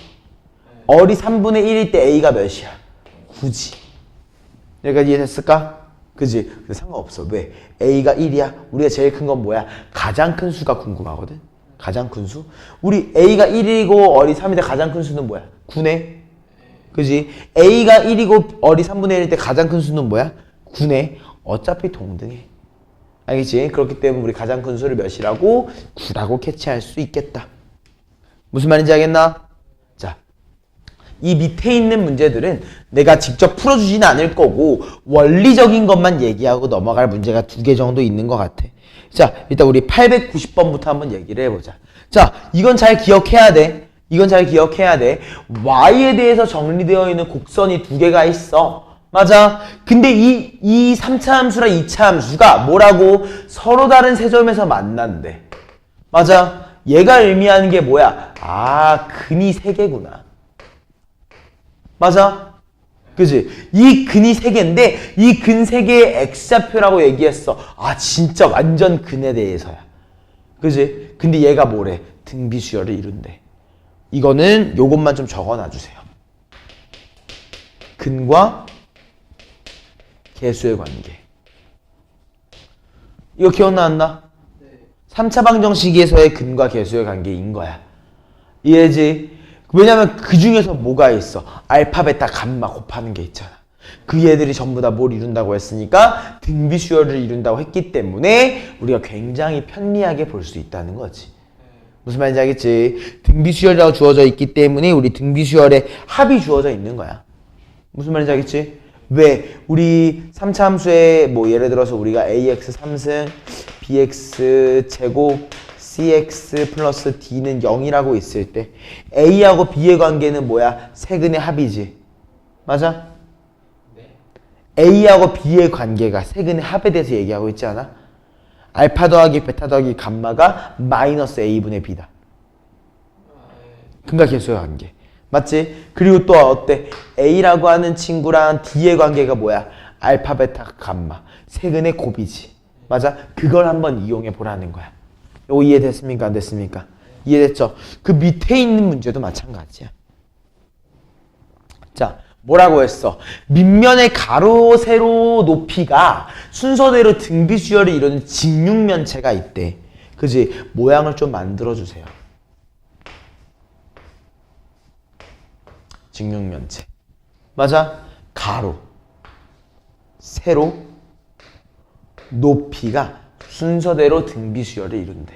얼이 3분의 1일 때 A가 몇이야? 9지. 여기까지 이해됐을까? 그지? 근데 상관없어. 왜? A가 1이야. 우리가 제일 큰 건 뭐야? 가장 큰 수가 궁금하거든. 가장 큰 수? 우리 A가 1이고 얼이 3인데 가장 큰 수는 뭐야? 9네. 그지? A가 1이고 얼이 3분의 1일 때 가장 큰 수는 뭐야? 9네. 어차피 동등해. 알겠지? 그렇기 때문에 우리 가장 큰 수를 몇이라고? 9라고 캐치할 수 있겠다. 무슨 말인지 알겠나? 자, 이 밑에 있는 문제들은 내가 직접 풀어주지는 않을 거고 원리적인 것만 얘기하고 넘어갈 문제가 2개 정도 있는 것 같아. 자, 일단 우리 890번부터 한번 얘기를 해보자. 자, 이건 잘 기억해야 돼. 이건 잘 기억해야 돼. y에 대해서 정리되어 있는 곡선이 2개가 있어. 맞아. 근데 이 3차 함수랑 2차 함수가 뭐라고? 서로 다른 세점에서 만난대. 맞아. 얘가 의미하는 게 뭐야? 아, 근이 3개구나. 맞아. 그지? 이 근이 3개인데 이 근 3개의 x좌표라고 얘기했어. 아, 진짜 완전 근에 대해서야. 그지? 근데 얘가 뭐래? 등비수열을 이룬대. 이거는 요것만 좀 적어놔주세요. 근과 개수의 관계. 이거 기억나 안 나? 네. 3차 방정식에서의 근과 개수의 관계인 거야. 이해지? 왜냐면 그 중에서 뭐가 있어? 알파, 베타, 감마 곱하는 게 있잖아. 그 얘들이 전부 다 뭘 이룬다고 했으니까 등비수열을 이룬다고 했기 때문에 우리가 굉장히 편리하게 볼 수 있다는 거지. 무슨 말인지 알겠지? 등비수열이라고 주어져 있기 때문에 우리 등비수열의 합이 주어져 있는 거야. 무슨 말인지 알겠지? 왜? 우리 3차 함수에 뭐 예를 들어서 우리가 ax 3승, bx 제곱, cx 플러스 d는 0이라고 있을 때 a하고 b의 관계는 뭐야? 세근의 합이지. 맞아? 네. a하고 b의 관계가 세근의 합에 대해서 얘기하고 있지 않아? 알파 더하기 베타 더하기 감마가 마이너스 a분의 b다. 근과 개수의 관계. 맞지? 그리고 또 어때? a라고 하는 친구랑 d의 관계가 뭐야? 알파 베타 감마. 세근의 곱이지. 맞아? 그걸 한번 이용해 보라는 거야. 이거 이해됐습니까? 안 됐습니까? 이해됐죠? 그 밑에 있는 문제도 마찬가지야. 자, 뭐라고 했어? 밑면의 가로, 세로 높이가 순서대로 등비수열을 이루는 직육면체가 있대. 그지? 모양을 좀 만들어주세요. 직육면체. 맞아? 가로, 세로, 높이가 순서대로 등비수열을 이룬대.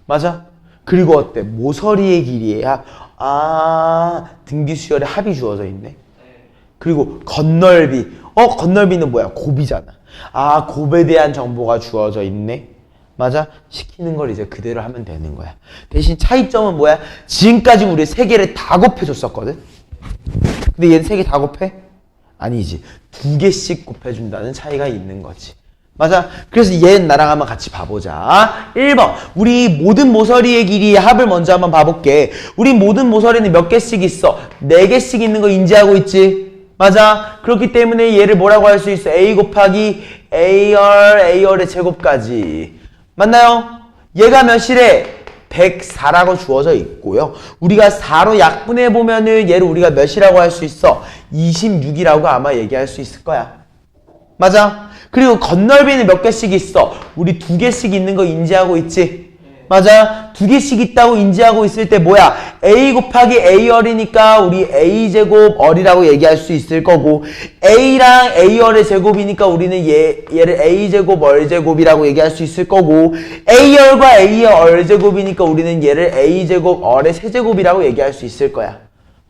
맞아? 그리고 어때? 모서리의 길이야. 아, 등비수열의 합이 주어져 있네. 그리고 건널비. 건널비는 뭐야? 곱이잖아. 아, 곱에 대한 정보가 주어져 있네. 맞아? 시키는 걸 이제 그대로 하면 되는 거야. 대신 차이점은 뭐야? 지금까지 우리 3개를 다 곱해줬었거든? 근데 얘는 3개 다 곱해? 아니지. 2개씩 곱해준다는 차이가 있는 거지. 맞아? 그래서 얘는 나랑 한번 같이 봐보자. 1번. 우리 모든 모서리의 길이의 합을 먼저 한번 봐볼게. 우리 모든 모서리는 몇 개씩 있어? 4개씩 있는 거 인지하고 있지? 맞아? 그렇기 때문에 얘를 뭐라고 할 수 있어? a 곱하기 ar의 제곱까지. 맞나요? 얘가 몇이래? 104라고 주어져 있고요. 우리가 4로 약분해보면은 얘를 우리가 몇이라고 할 수 있어? 26이라고 아마 얘기할 수 있을 거야. 맞아? 그리고 건널비는 몇 개씩 있어? 우리 2개씩 있는 거 인지하고 있지? 맞아? 2개씩 있다고 인지하고 있을 때 뭐야? a 곱하기 a열이니까 우리 a제곱 얼이라고 얘기할 수 있을 거고 a랑 a열의 제곱이니까 우리는 얘를 a제곱 얼제곱이라고 얘기할 수 있을 거고 a열과 a의 얼제곱이니까 우리는 얘를 a제곱 얼의 세제곱이라고 얘기할 수 있을 거야.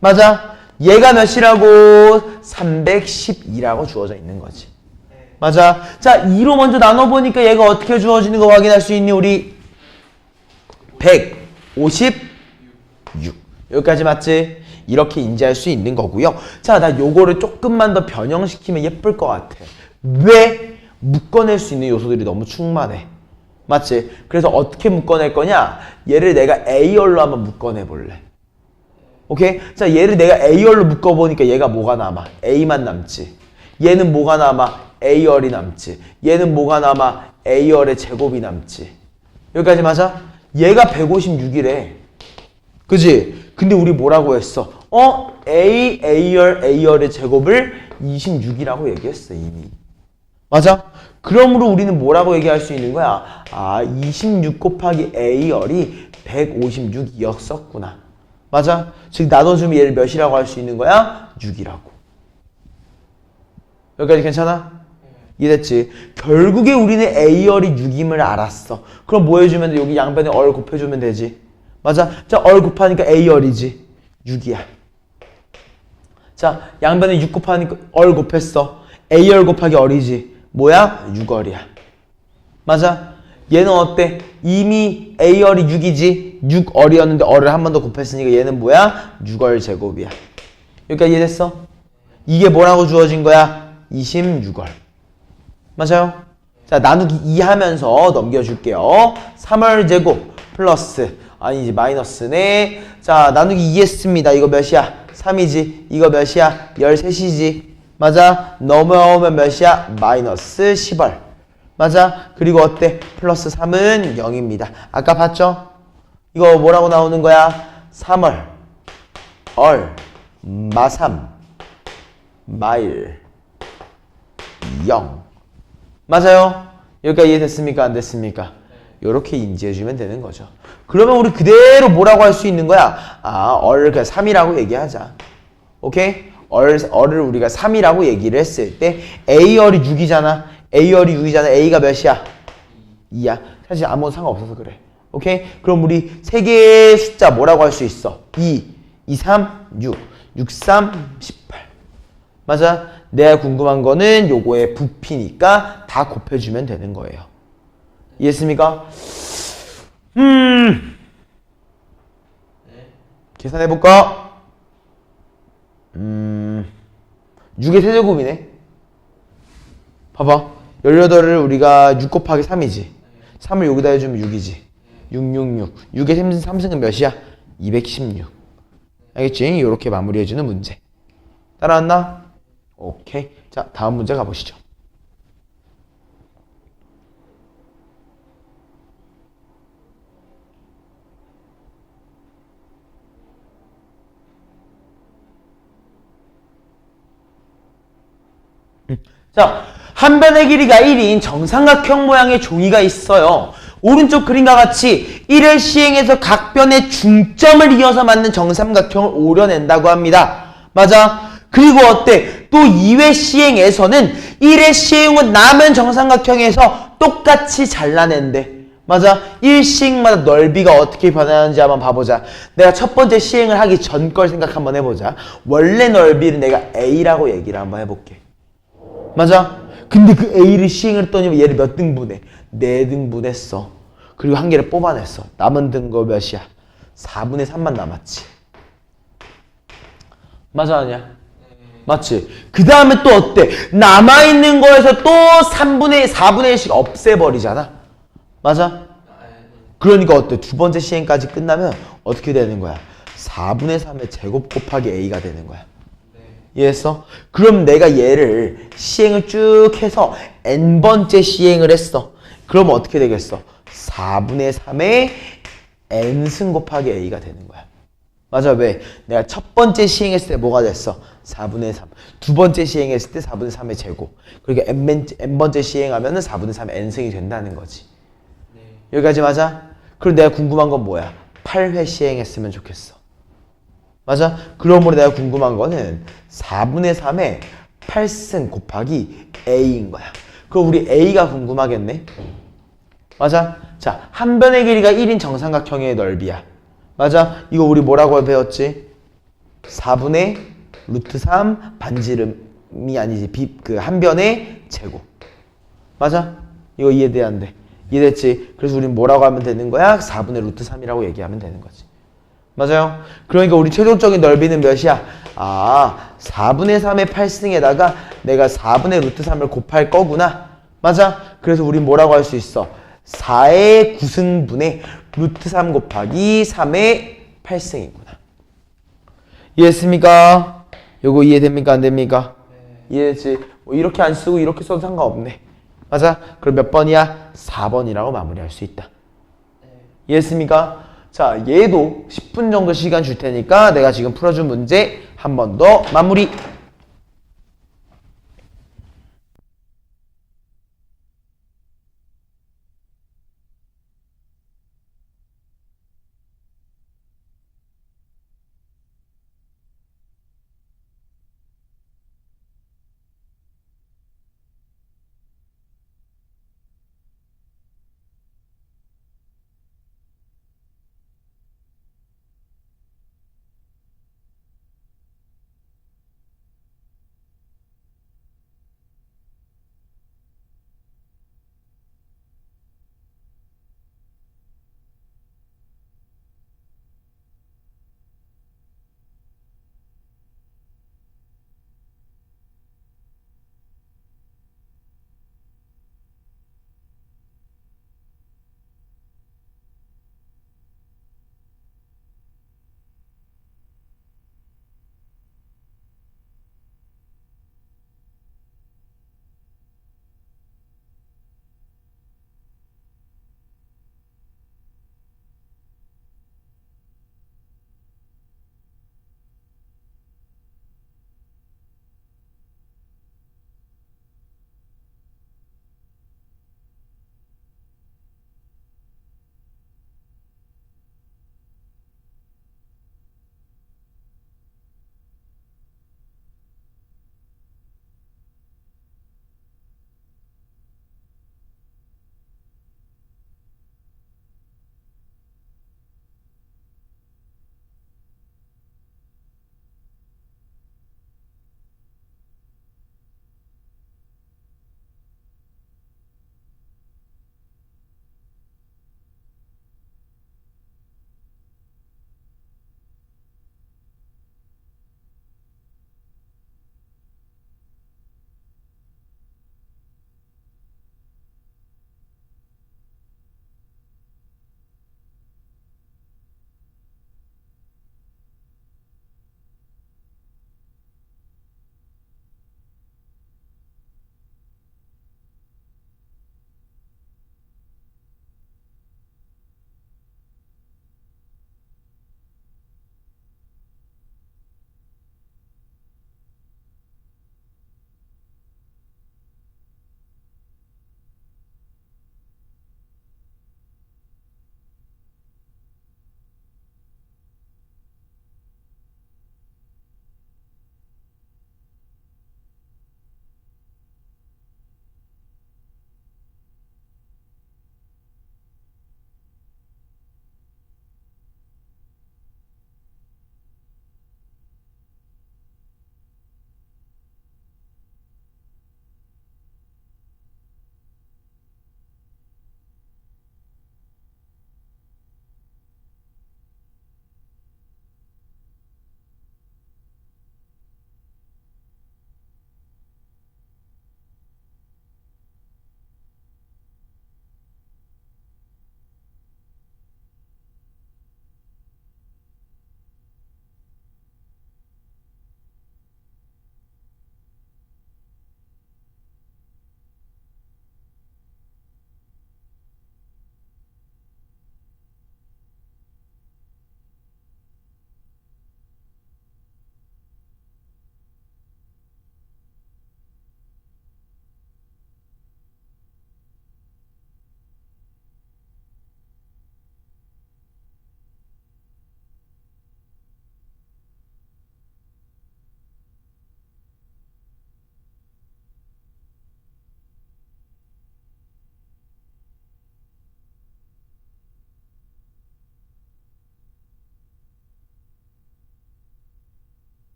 맞아? 얘가 몇이라고? 312라고 주어져 있는 거지. 맞아? 자, 2로 먼저 나눠보니까 얘가 어떻게 주어지는 거 확인할 수 있니? 우리 156. 여기까지 맞지? 이렇게 인지할 수 있는 거고요. 자, 나 요거를 조금만 더 변형시키면 예쁠 것 같아. 왜? 묶어낼 수 있는 요소들이 너무 충만해. 맞지? 그래서 어떻게 묶어낼 거냐? 얘를 내가 A열로 한번 묶어내 볼래. 오케이? 자, 얘를 내가 A열로 묶어보니까 얘가 뭐가 남아? A만 남지. 얘는 뭐가 남아? A열이 남지. 얘는 뭐가 남아? A열의 제곱이 남지. 여기까지 맞아? 얘가 156이래. 그지? 근데 우리 뭐라고 했어? A열의 제곱을 26이라고 얘기했어, 이미. 맞아? 그러므로 우리는 뭐라고 얘기할 수 있는 거야? 아, 26 곱하기 A열이 156이었었구나. 맞아? 즉, 나눠주면 얘를 몇이라고 할 수 있는 거야? 6이라고. 여기까지 괜찮아? 이해됐지? 결국에 우리는 A열이 6임을 알았어. 그럼 뭐 해주면 돼? 여기 양변에 얼 곱해주면 되지. 맞아? 자, 얼 곱하니까 A열이지. 6이야. 자, 양변에 6 곱하니까 얼 곱했어. A열 곱하기 얼이지. 뭐야? 6얼이야. 맞아? 얘는 어때? 이미 A열이 6이지? 6얼이었는데 얼을 한 번 더 곱했으니까 얘는 뭐야? 6얼 제곱이야. 여기까지 이해됐어? 이게 뭐라고 주어진 거야? 26얼. 맞아요? 자, 나누기 2 하면서 넘겨줄게요. 3월 제곱 플러스 아니지 마이너스네. 자, 나누기 2 했습니다. 이거 몇이야? 3이지. 이거 몇이야? 13이지. 맞아? 넘어오면 몇이야? 마이너스 10월. 맞아? 그리고 어때? 플러스 3은 0입니다. 아까 봤죠? 이거 뭐라고 나오는 거야? 3월 얼 마3 마일 0. 맞아요? 여기까지 이해됐습니까? 안 됐습니까? 요렇게 인지해주면 되는 거죠. 그러면 우리 그대로 뭐라고 할 수 있는 거야? 아, 얼을 그냥 3이라고 얘기하자. 오케이? 얼을 우리가 3이라고 얘기를 했을 때 A열이 6이잖아. A열이 6이잖아. A가 몇이야? 2야. 사실 아무 상관없어서 그래. 오케이? 그럼 우리 세 개의 숫자 뭐라고 할 수 있어? 2, 2, 3, 6, 6, 3, 18. 맞아? 내가 궁금한 거는 요거의 부피니까 다 곱해주면 되는 거예요. 이해했습니까? 계산해볼까? 6의 세제곱이네. 봐봐. 18을 우리가 6 곱하기 3이지. 3을 여기다 해주면 6이지. 666. 6의 3승은 몇이야? 216. 알겠지? 이렇게 마무리해주는 문제. 따라왔나? 오케이. 자, 다음 문제 가보시죠. 자, 한 변의 길이가 1인 정삼각형 모양의 종이가 있어요. 오른쪽 그림과 같이 1을 시행해서 각 변의 중점을 이어서 맞는 정삼각형을 오려낸다고 합니다. 맞아? 그리고 어때? 또 2회 시행에서는 1회 시행은 남은 정삼각형에서 똑같이 잘라낸대. 맞아? 1시행마다 넓이가 어떻게 변하는지 한번 봐보자. 내가 첫 번째 시행을 하기 전 걸 생각 한번 해보자. 원래 넓이를 내가 A라고 얘기를 한번 해볼게. 맞아? 근데 그 A를 시행을 했더니 얘를 몇 등분해? 4등분 했어. 그리고 한 개를 뽑아냈어. 남은 등거 몇이야? 4분의 3만 남았지. 맞아 아니야? 맞지? 그 다음에 또 어때? 남아있는 거에서 또 4분의 1씩 없애버리잖아. 맞아? 그러니까 어때? 두 번째 시행까지 끝나면 어떻게 되는 거야? 4분의 3의 제곱 곱하기 A가 되는 거야. 이해했어? 그럼 내가 얘를 시행을 쭉 해서 n번째 시행을 했어. 그러면 어떻게 되겠어? 4분의 3의 n승 곱하기 a가 되는 거야. 맞아. 왜? 내가 첫 번째 시행했을 때 뭐가 됐어? 4분의 3. 두 번째 시행했을 때 4분의 3의 제곱. 그러니까 n번째 시행하면 4분의 3의 n승이 된다는 거지. 여기까지 맞아? 그럼 내가 궁금한 건 뭐야? 8회 시행했으면 좋겠어. 맞아? 그러므로 내가 궁금한 거는 4분의 3의 8승 곱하기 a인 거야. 그럼 우리 a가 궁금하겠네? 맞아? 자, 한 변의 길이가 1인 정삼각형의 넓이야. 맞아? 이거 우리 뭐라고 배웠지? 4분의 루트 3 반지름이 아니지. 그 한 변의 제곱. 맞아? 이거 이해돼 안 돼? 이해됐지? 그래서 우린 뭐라고 하면 되는 거야? 4분의 루트 3이라고 얘기하면 되는 거지. 맞아요? 그러니까 우리 최종적인 넓이는 몇이야? 아, 4분의 3의 8승에다가 내가 4분의 루트 3을 곱할 거구나. 맞아? 그래서 우린 뭐라고 할 수 있어? 4의 9승분의 루트 3 곱하기 3의 8승이구나. 이해했습니까? 요거 이해됩니까? 안 됩니까? 이해했지? 뭐 이렇게 안 쓰고 이렇게 써도 상관없네. 맞아? 그럼 몇 번이야? 4번이라고 마무리할 수 있다. 이해했습니까? 자, 얘도 10분 정도 시간 줄 테니까 내가 지금 풀어준 문제 한 번 더 마무리.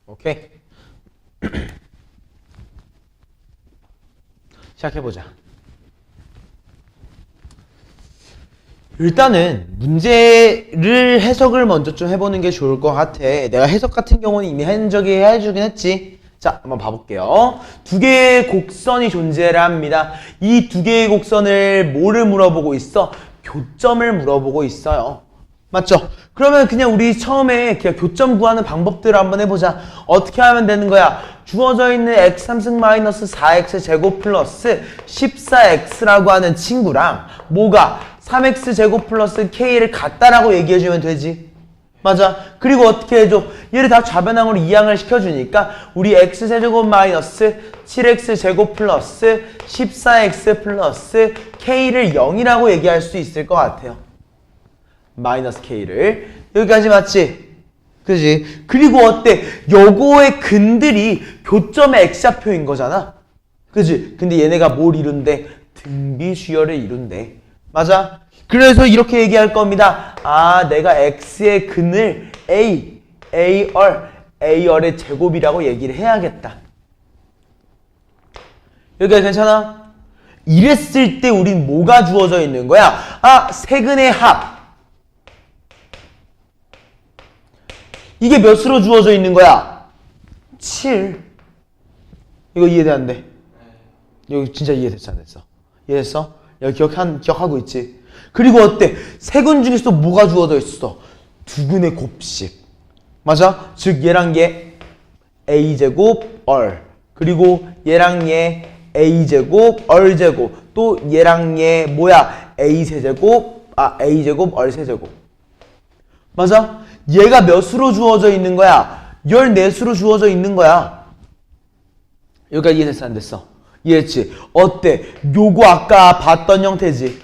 오케이. 시작해보자. 일단은 문제를 해석을 먼저 좀 해보는 게 좋을 것 같아. 내가 해석 같은 경우는 이미 한 적이 해주긴 했지. 자, 한번 봐볼게요. 두 개의 곡선이 존재를 합니다. 이 두 개의 곡선을 뭐를 물어보고 있어? 교점을 물어보고 있어요. 맞죠? 그러면 그냥 우리 처음에 그냥 교점 구하는 방법들을 한번 해보자. 어떻게 하면 되는 거야? 주어져 있는 x3승 마이너스 4x 제곱 플러스 14x라고 하는 친구랑 뭐가 3x 제곱 플러스 k를 같다라고 얘기해주면 되지. 맞아. 그리고 어떻게 해줘? 얘를 다 좌변항으로 이항을 시켜주니까 우리 x세제곱 마이너스 7x 제곱 플러스 14x 플러스 k를 0이라고 얘기할 수 있을 것 같아요. 마이너스 k를. 여기까지 맞지? 그지? 그리고 어때? 요거의 근들이 교점의 x좌표인 거잖아. 그지? 근데 얘네가 뭘 이룬대? 등비수열을 이룬대. 맞아? 그래서 이렇게 얘기할 겁니다. 아, 내가 x의 근을 A열의 제곱이라고 얘기를 해야겠다. 여기까지 괜찮아? 이랬을 때 우린 뭐가 주어져 있는 거야? 아, 세근의 합. 이게 몇으로 주어져 있는 거야? 7. 이거 이해돼 안 돼? 여기 진짜 이해됐어 안 됐어? 이해됐어? 여기 기억하고 있지? 그리고 어때? 세근 중에서 뭐가 주어져 있어? 두 근의 곱식. 맞아? 즉 얘랑 얘 a제곱 얼. 그리고 얘랑 얘 a제곱 얼제곱. 또 얘랑 얘 뭐야? a세제곱 얼세제곱. 맞아? 얘가 몇으로 주어져 있는 거야? 14수로 주어져 있는 거야. 여기까지 이해됐어 안 됐어? 이해했지? 어때? 요거 아까 봤던 형태지?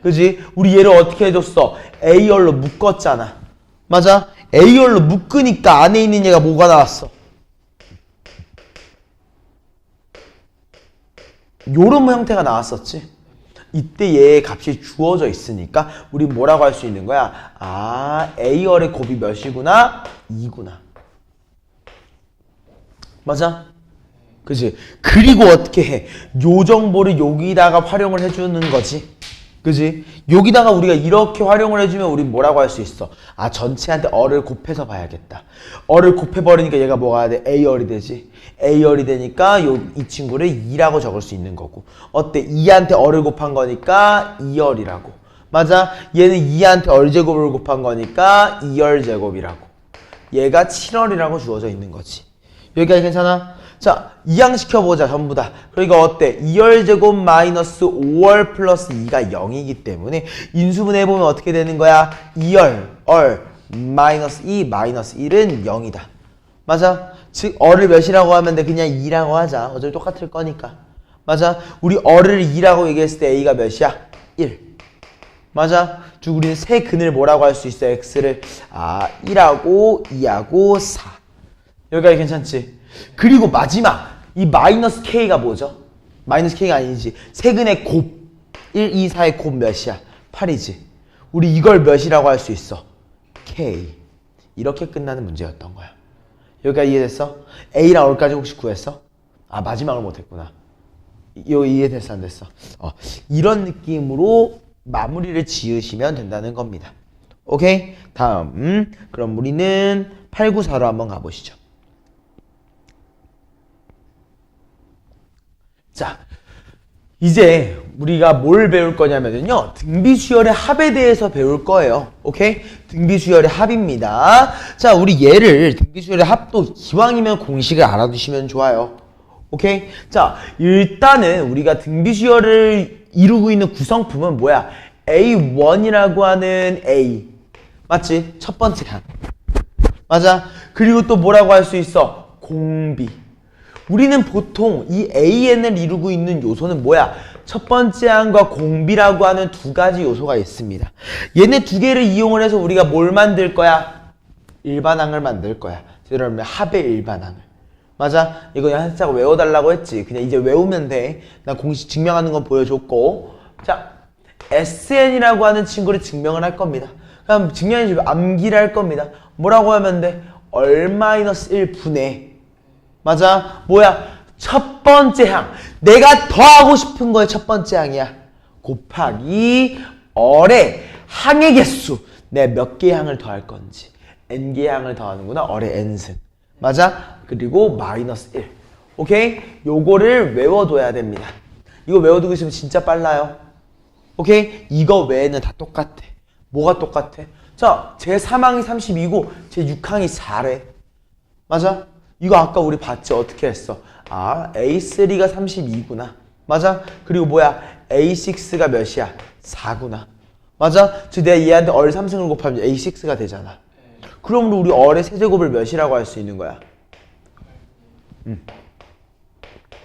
그지? 우리 얘를 어떻게 해줬어? A열로 묶었잖아. 맞아? A열로 묶으니까 안에 있는 얘가 뭐가 나왔어? 요런 형태가 나왔었지? 이때 얘의 값이 주어져 있으니까 우리 뭐라고 할 수 있는 거야? 아, A열의 곱이 몇이구나? 2구나. 맞아? 그지? 그리고 어떻게 해? 요 정보를 여기다가 활용을 해주는 거지. 그지? 여기다가 우리가 이렇게 활용을 해주면 우리 뭐라고 할 수 있어? 아, 전체한테 어를 곱해서 봐야겠다. 어를 곱해버리니까 얘가 뭐가 돼? A열이 되지. A열이 되니까 이 친구를 2라고 적을 수 있는 거고. 어때? 2한테 어를 곱한 거니까 2열이라고. 맞아? 얘는 2한테 얼제곱을 곱한 거니까 2열제곱이라고. 얘가 7열이라고 주어져 있는 거지. 여기까지 괜찮아? 자, 이항시켜보자 전부 다. 그러니까 어때? 2열제곱 마이너스 5월 플러스 2가 0이기 때문에 인수분해해보면 어떻게 되는 거야? 2열, 마이너스 2, 마이너스 1은 0이다. 맞아? 즉 어를 몇이라고 하면 돼? 그냥 2라고 하자. 어차피 똑같을 거니까. 맞아? 우리 어를 2라고 얘기했을 때 A가 몇이야? 1. 맞아? 즉 우리는 세 근을 뭐라고 할 수 있어? X를 1하고 2하고 4. 여기까지 괜찮지? 그리고 마지막 이 마이너스 K가 뭐죠? 마이너스 K가 아니지. 세근의 곱 1, 2, 4의 곱 몇이야? 8이지. 우리 이걸 몇이라고 할 수 있어? K. 이렇게 끝나는 문제였던 거야. 여기까지 이해됐어? A랑 R까지 혹시 구했어? 아, 마지막을 못했구나. 이거 이해됐어 안 됐어? 이런 느낌으로 마무리를 지으시면 된다는 겁니다. 오케이? 다음 그럼 우리는 894로 한번 가보시죠. 자, 이제 우리가 뭘 배울 거냐면요. 등비수열의 합에 대해서 배울 거예요. 오케이? 등비수열의 합입니다. 자, 우리 얘를 등비수열의 합도 기왕이면 공식을 알아두시면 좋아요. 오케이? 자, 일단은 우리가 등비수열을 이루고 있는 구성품은 뭐야? A1이라고 하는 A. 맞지? 첫 번째 항. 맞아? 그리고 또 뭐라고 할 수 있어? 공비. 우리는 보통 이 AN을 이루고 있는 요소는 뭐야? 첫 번째 항과 공비라고 하는 두 가지 요소가 있습니다. 얘네 두 개를 이용을 해서 우리가 뭘 만들 거야? 일반항을 만들 거야. 제대로 하면 합의 일반항을. 맞아? 이거 그냥 살짝 외워달라고 했지. 그냥 이제 외우면 돼. 나 공식 증명하는 건 보여줬고. 자, SN이라고 하는 친구를 증명을 할 겁니다. 그럼 증명해주면 암기를 할 겁니다. 뭐라고 하면 돼? 얼-1 분의 맞아? 뭐야? 첫 번째 항. 내가 더하고 싶은 거의 첫 번째 항이야. 곱하기 얼의 항의 개수. 내가 몇 개의 항을 더할 건지. n개의 항을 더하는구나. 얼의 n승. 맞아? 그리고 -1. 오케이? 요거를 외워둬야 됩니다. 이거 외워두고 있으면 진짜 빨라요. 오케이? 이거 외에는 다 똑같아. 뭐가 똑같아? 자, 제 3항이 32고 제 6항이 4래. 맞아? 이거 아까 우리 봤지? 어떻게 했어? 아, A3가 32구나. 맞아? 그리고 뭐야? A6가 몇이야? 4구나. 맞아? 즉 내가 얘한테 얼 3승을 곱하면 A6가 되잖아. 그러므로 우리 얼의 세제곱을 몇이라고 할 수 있는 거야?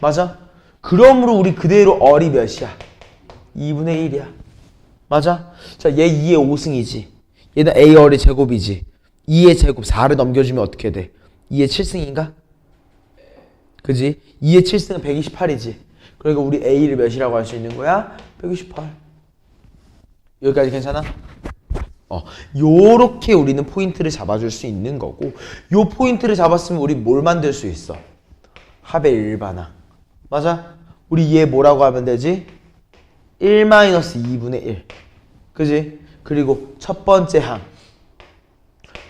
맞아? 그러므로 우리 그대로 얼이 몇이야? 2분의 1이야. 맞아? 자, 얘 2의 5승이지. 얘는 A 얼의 제곱이지. 2의 제곱 4를 넘겨주면 어떻게 돼? 2의 7승인가? 그지? 2의 7승은 128이지. 그러니까 우리 A를 몇이라고 할 수 있는 거야? 128. 여기까지 괜찮아? 요렇게 우리는 포인트를 잡아줄 수 있는 거고, 요 포인트를 잡았으면 우리 뭘 만들 수 있어? 합의 일반항. 맞아? 우리 얘 뭐라고 하면 되지? 1-2분의 1. 그지? 그리고 첫 번째 항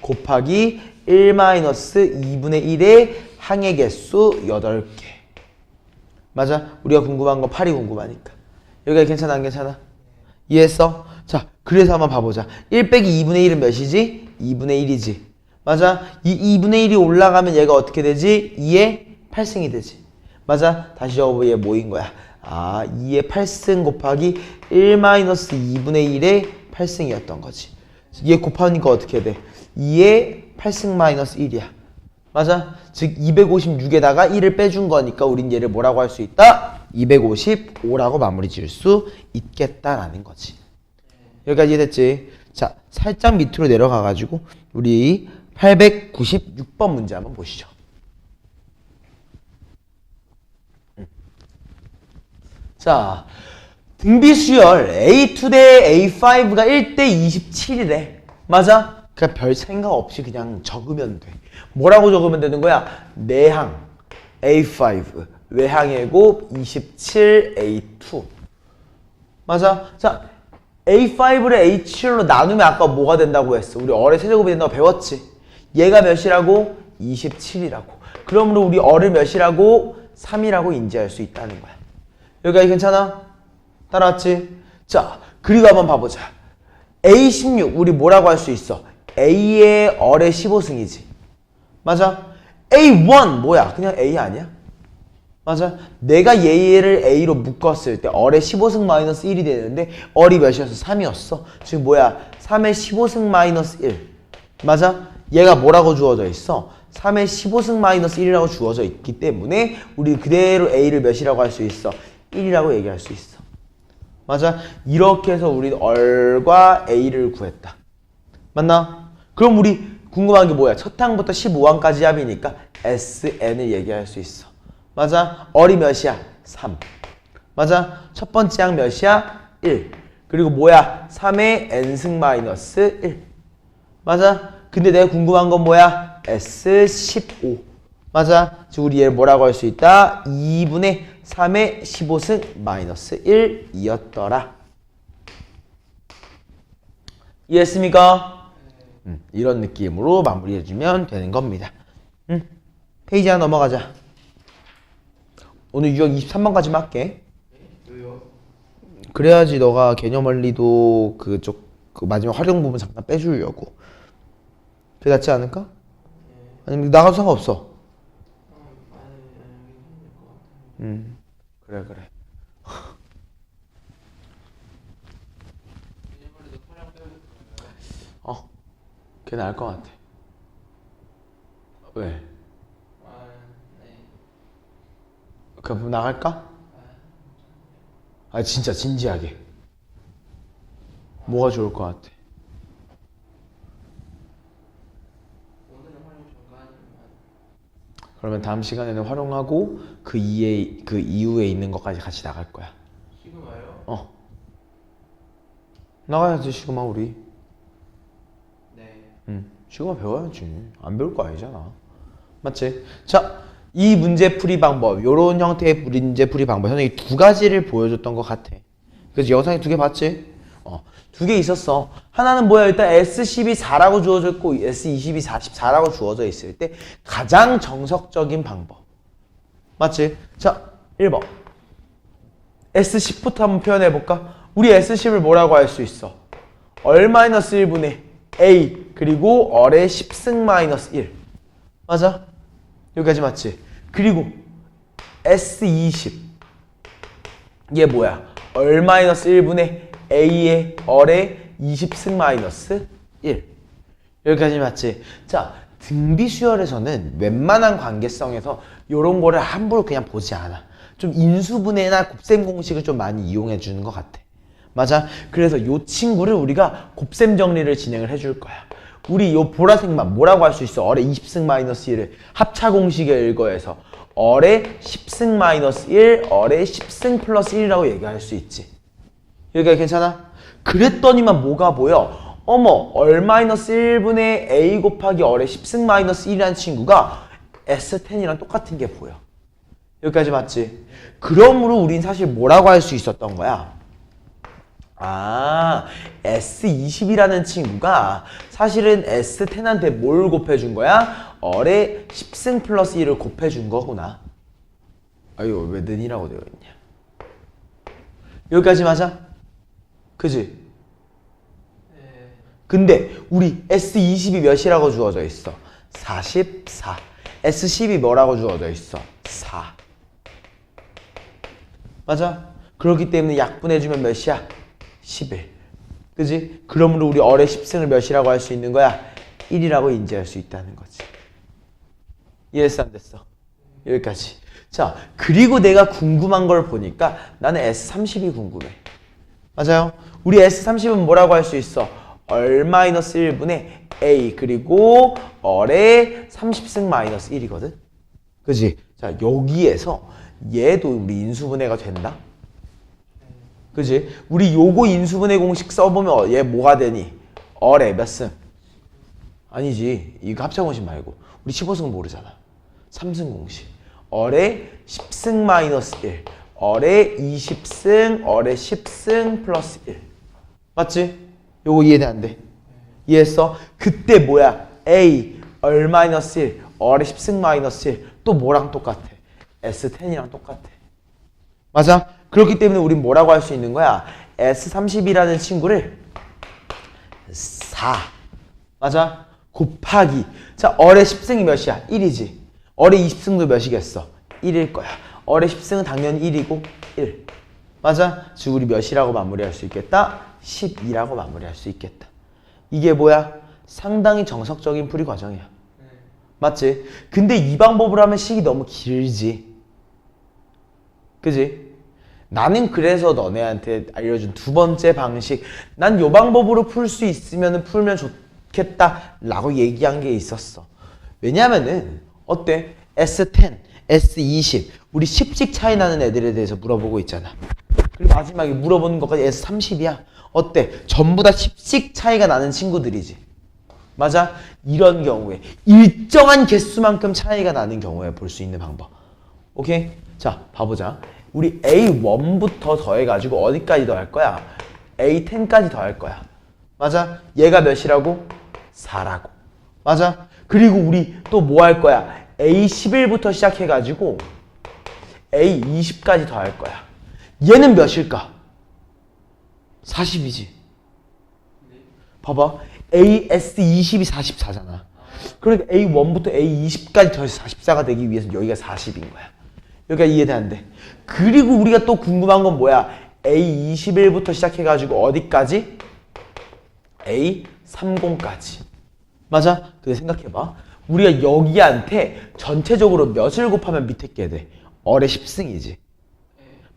곱하기 1-2분의 1의 항의 개수 8개. 맞아? 우리가 궁금한 건 8이 궁금하니까. 여기가 괜찮아 안 괜찮아? 이해했어? 자, 그래서 한번 봐보자. 1 빼기 2분의 1은 몇이지? 2분의 1이지. 맞아? 이 2분의 1이 올라가면 얘가 어떻게 되지? 2의 8승이 되지. 맞아? 다시 적어보면 얘 뭐인 거야? 아, 2의 8승 곱하기 1-2분의 1의 8승이었던 거지. 얘 곱하니까 어떻게 돼? 2의 8승 마이너스 1이야. 맞아? 즉 256에다가 1을 빼준 거니까 우린 얘를 뭐라고 할 수 있다? 255라고 마무리 지을 수 있겠다라는 거지. 여기까지 이해됐지? 자, 살짝 밑으로 내려가가지고 우리 896번 문제 한번 보시죠. 자, 등비수열 A2 대 A5가 1대 27이래. 맞아? 그냥 별 생각 없이 그냥 적으면 돼. 뭐라고 적으면 되는 거야? 내항 A5, 외항의 곱 27 A2. 맞아? 자, A5를 A7로 나누면 아까 뭐가 된다고 했어? 우리 얼의 세제곱이 된다고 배웠지? 얘가 몇이라고? 27이라고. 그러므로 우리 얼을 몇이라고? 3이라고 인지할 수 있다는 거야. 여기까지 괜찮아? 따라왔지? 자, 그리고 한번 봐보자. A16 우리 뭐라고 할 수 있어? A의 얼의 15승이지. 맞아? A1 뭐야? 그냥 A 아니야? 맞아? 내가 얘를 A로 묶었을 때 얼의 15승 마이너스 1이 되는데 얼이 몇이었어? 3이었어. 즉 뭐야? 3의 15승 마이너스 1. 맞아? 얘가 뭐라고 주어져 있어? 3의 15승 마이너스 1이라고 주어져 있기 때문에 우리 그대로 A를 몇이라고 할 수 있어? 1이라고 얘기할 수 있어. 맞아? 이렇게 해서 우리 얼과 A를 구했다. 맞나? 그럼 우리 궁금한 게 뭐야? 첫 항부터 15항까지 합이니까 SN을 얘기할 수 있어. 맞아? 얼이 몇이야? 3. 맞아? 첫 번째 항 몇이야? 1. 그리고 뭐야? 3의 n승 마이너스 1. 맞아? 근데 내가 궁금한 건 뭐야? S15. 맞아? 즉 우리 얘를 뭐라고 할 수 있다? 2분의 3의 15승 마이너스 1이었더라. 이해했습니까? 이런 느낌으로 마무리해주면 되는 겁니다. 페이지 하나 넘어가자. 오늘 유형 23번까지만 할게. 왜요? 그래야지 너가 개념 원리도 그쪽 그 마지막 활용 부분 잠깐 빼주려고. 그게 낫지 않을까? 아니면 나가도 상관없어. 그래. 걔 나을 것 같아. 왜? 네. 그럼 나갈까? 아 진짜 진지하게. 뭐가 좋을 것 같아? 오늘은 활용 전까지만. 그러면 다음 시간에는 활용하고 그 이후에 있는 것까지 같이 나갈 거야. 시그마요? 나가야지 시그마 우리. 네. 지금 배워야지. 안 배울 거 아니잖아. 맞지? 자, 이 문제 풀이 방법, 요런 형태의 문제 풀이 방법, 선생님이 두 가지를 보여줬던 것 같아. 그래서 영상에 두 개 봤지? 두 개 있었어. 하나는 뭐야? 일단 S10이 4라고 주어져 있고 S20이 44라고 주어져 있을 때 가장 정석적인 방법. 맞지? 자, 1번. S10부터 한번 표현해볼까? 우리 S10을 뭐라고 할 수 있어? 얼-1분의 A 그리고 얼의 10승-1. 맞아? 여기까지 맞지? 그리고 S20 얘 뭐야? 얼-1분의 A의 얼의 20승-1. 여기까지 맞지? 자, 등비수열에서는 웬만한 관계성에서 요런 거를 함부로 그냥 보지 않아. 좀 인수분해나 곱셈 공식을 좀 많이 이용해 주는 것 같아. 맞아? 그래서 요 친구를 우리가 곱셈 정리를 진행을 해줄 거야. 우리 요 보라색만 뭐라고 할 수 있어? 얼의 20승-1을 합차 공식의 일거에서 얼의 10승-1, 얼의 10승 플러스 1이라고 얘기할 수 있지. 여기가 괜찮아? 그랬더니만 뭐가 보여? 어머, 얼-1분의 A 곱하기 얼의 10승-1이라는 친구가 S10이랑 똑같은 게 보여. 여기까지 맞지? 그러므로 우린 사실 뭐라고 할 수 있었던 거야? 아, S20이라는 친구가 사실은 S10한테 뭘 곱해준 거야? 얼의 10승 플러스 1을 곱해준 거구나. 아유, 왜 는이라고 되어 있냐? 여기까지 맞아? 그지? 네. 근데 우리 S20이 몇이라고 주어져 있어? 44. S10이 뭐라고 주어져 있어? 4. 맞아? 그렇기 때문에 약분해주면 몇이야? 11. 그지? 그러므로 우리 얼의 10승을 몇이라고 할 수 있는 거야? 1이라고 인지할 수 있다는 거지. 이해했어? 안 됐어? 여기까지. 자, 그리고 내가 궁금한 걸 보니까 나는 S30이 궁금해. 맞아요? 우리 S30은 뭐라고 할 수 있어? 얼-1분의 A 그리고 얼의 30승-1이거든? 그지? 자, 여기에서 얘도 우리 인수분해가 된다? 그지? 우리 요거 인수분해 공식 써보면 얘 뭐가 되니? 얼의 몇 승? 아니지. 이거 합차 공식 말고. 우리 15승 모르잖아. 3승 공식. 얼의 10승-1. 얼의 20승, 얼의 10승 플러스 1. 맞지? 요거 이해돼 안 돼? 이해했어? 그때 뭐야? A 얼-1, 얼의 10승-1. 또 뭐랑 똑같아? S10이랑 똑같아. 맞아? 그렇기 때문에 우린 뭐라고 할 수 있는 거야? S30이라는 친구를 4. 맞아? 곱하기. 자, 얼의 10승이 몇이야? 1이지. 얼의 20승도 몇이겠어? 1일 거야. 얼의 10승은 당연히 1이고 1. 맞아? 즉 우리 몇이라고 마무리할 수 있겠다? 12라고 마무리할 수 있겠다. 이게 뭐야? 상당히 정석적인 풀이 과정이야. 맞지? 근데 이 방법으로 하면 식이 너무 길지. 그지? 나는 그래서 너네한테 알려준 두 번째 방식, 난 요 방법으로 풀 수 있으면 풀면 좋겠다 라고 얘기한 게 있었어. 왜냐면은 어때? S10, S20 우리 10씩 차이 나는 애들에 대해서 물어보고 있잖아. 그리고 마지막에 물어보는 것까지 S30이야. 어때? 전부 다 10씩 차이가 나는 친구들이지. 맞아? 이런 경우에 일정한 개수만큼 차이가 나는 경우에 볼 수 있는 방법. 오케이? 자, 봐보자. 우리 A1부터 더해가지고 어디까지 더할 거야? A10까지 더할 거야. 맞아? 얘가 몇이라고? 4라고. 맞아? 그리고 우리 또 뭐 할 거야? A11부터 시작해가지고 A20까지 더할 거야. 얘는 몇일까? 40이지. 봐봐. AS20이 44잖아. 그러니까 A1부터 A20까지 더해서 44가 되기 위해서 여기가 40인 거야. 여기가 이해돼 안 돼? 그리고 우리가 또 궁금한 건 뭐야? A21부터 시작해가지고 어디까지? A30까지. 맞아? 근데 생각해봐. 우리가 여기한테 전체적으로 몇을 곱하면 밑에 게 돼? 얼의 10승이지.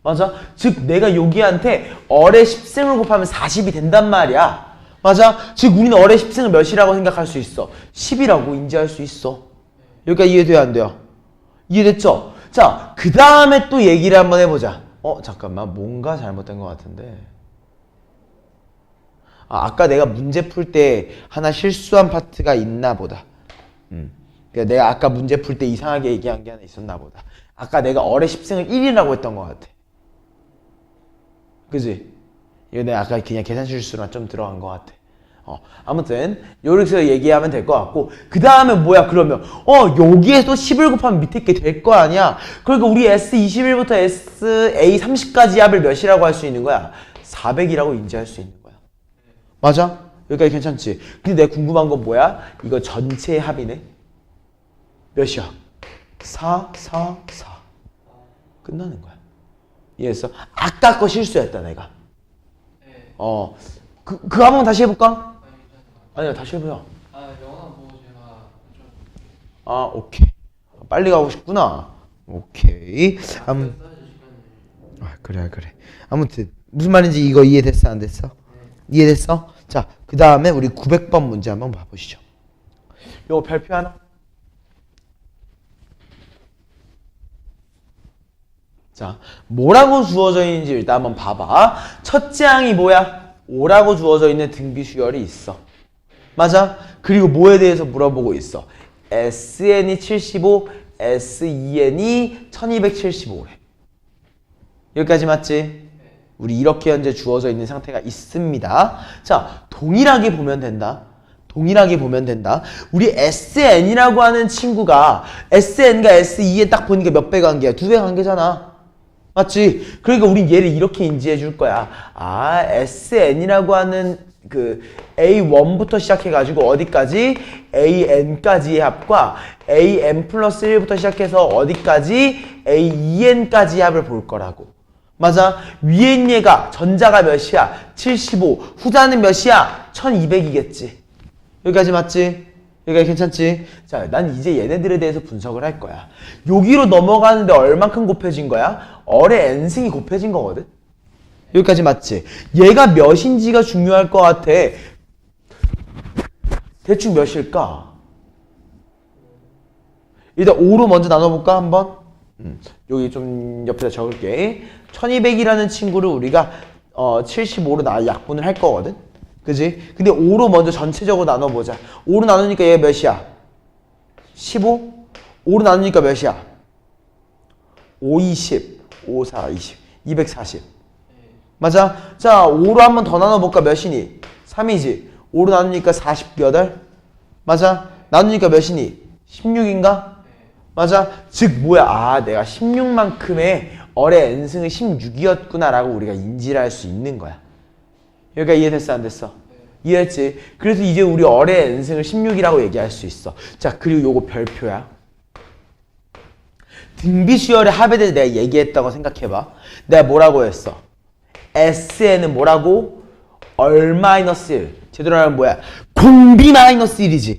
맞아? 즉 내가 여기한테 얼의 10승을 곱하면 40이 된단 말이야. 맞아? 즉 우리는 얼의 10승을 몇이라고 생각할 수 있어? 10이라고 인지할 수 있어. 여기가 이해돼야 안 돼요? 이해됐죠? 자, 그 다음에 또 얘기를 한번 해보자. 잠깐만. 뭔가 잘못된 것 같은데. 아까 내가 문제 풀 때 하나 실수한 파트가 있나 보다. 그러니까 내가 아까 문제 풀 때 이상하게 얘기한 게 하나 있었나 보다. 아까 내가 어뢰 10승을 1이라고 했던 것 같아. 그지? 이거 내가 아까 그냥 계산 실수랑 좀 들어간 것 같아. 아무튼 요렇게 얘기하면 될 것 같고, 그 다음에 뭐야 그러면 여기에서 10을 곱하면 밑에 게 될 거 아니야. 그러니까 우리 S21부터 SA30까지 합을 몇이라고 할 수 있는 거야? 400이라고 인지할 수 있는 거야. 맞아? 여기까지 괜찮지? 근데 내가 궁금한 건 뭐야? 이거 전체의 합이네. 몇이야? 4, 4, 4. 끝나는 거야. 이해했어? 아까 거 실수했다 내가. 네. 그 한번 다시 해볼까? 아니야, 다시 해보자. 영화 보고 제가 좀 오케이. 빨리 가고 싶구나. 오케이. 써야죠, 시간을. 그래. 아무튼 무슨 말인지 이거 이해됐어, 안 됐어? 이해됐어? 자, 그 다음에 우리 900번 문제 한번 봐보시죠. 요거 별표 하나. 자, 뭐라고 주어져 있는지 일단 한번 봐봐. 첫째 항이 뭐야? 5라고 주어져 있는 등비 수열이 있어. 맞아? 그리고 뭐에 대해서 물어보고 있어? SN이 75, SEN이 1275래. 여기까지 맞지? 우리 이렇게 현재 주어져 있는 상태가 있습니다. 자, 동일하게 보면 된다. 우리 SN이라고 하는 친구가 SN과 SEN 딱 보니까 몇 배 관계야? 2배 관계잖아. 맞지? 그러니까 우린 얘를 이렇게 인지해 줄 거야. SN이라고 하는 그 A1부터 시작해가지고 어디까지? AN까지의 합과 AN 플러스 1부터 시작해서 어디까지? AEN까지의 합을 볼 거라고. 맞아? 위에 있는 얘가 전자가 몇이야? 75. 후자는 몇이야? 1200이겠지. 여기까지 맞지? 여기까지 괜찮지? 자, 난 이제 얘네들에 대해서 분석을 할 거야. 여기로 넘어가는데 얼만큼 곱해진 거야? 어뢰 n승이 곱해진 거거든? 여기까지 맞지? 얘가 몇인지가 중요할 것 같아. 대충 몇일까? 일단 5로 먼저 나눠볼까 한번? 여기 좀 옆에다 적을게. 1200이라는 친구를 우리가 75로 약분을 할 거거든? 그지? 근데 5로 먼저 전체적으로 나눠보자. 5로 나누니까 얘가 몇이야? 15? 5로 나누니까 몇이야? 5, 20, 5, 4, 20, 240. 맞아? 자, 5로 한 번 더 나눠볼까? 몇이니? 3이지? 5로 나누니까 48? 맞아? 나누니까 몇이니? 16인가? 맞아? 즉 뭐야? 내가 16만큼의 어뢰 n승은 16이었구나 라고 우리가 인지를 할 수 있는 거야. 여기가 이해됐어, 안 됐어? 이해했지? 그래서 이제 우리 어뢰 n승을 16이라고 얘기할 수 있어. 자, 그리고 요거 별표야. 등비수열의 합에 대해서 내가 얘기했다고 생각해봐. 내가 뭐라고 했어? SN은 뭐라고? 얼-1. 제대로 하면 뭐야? 공비-1이지.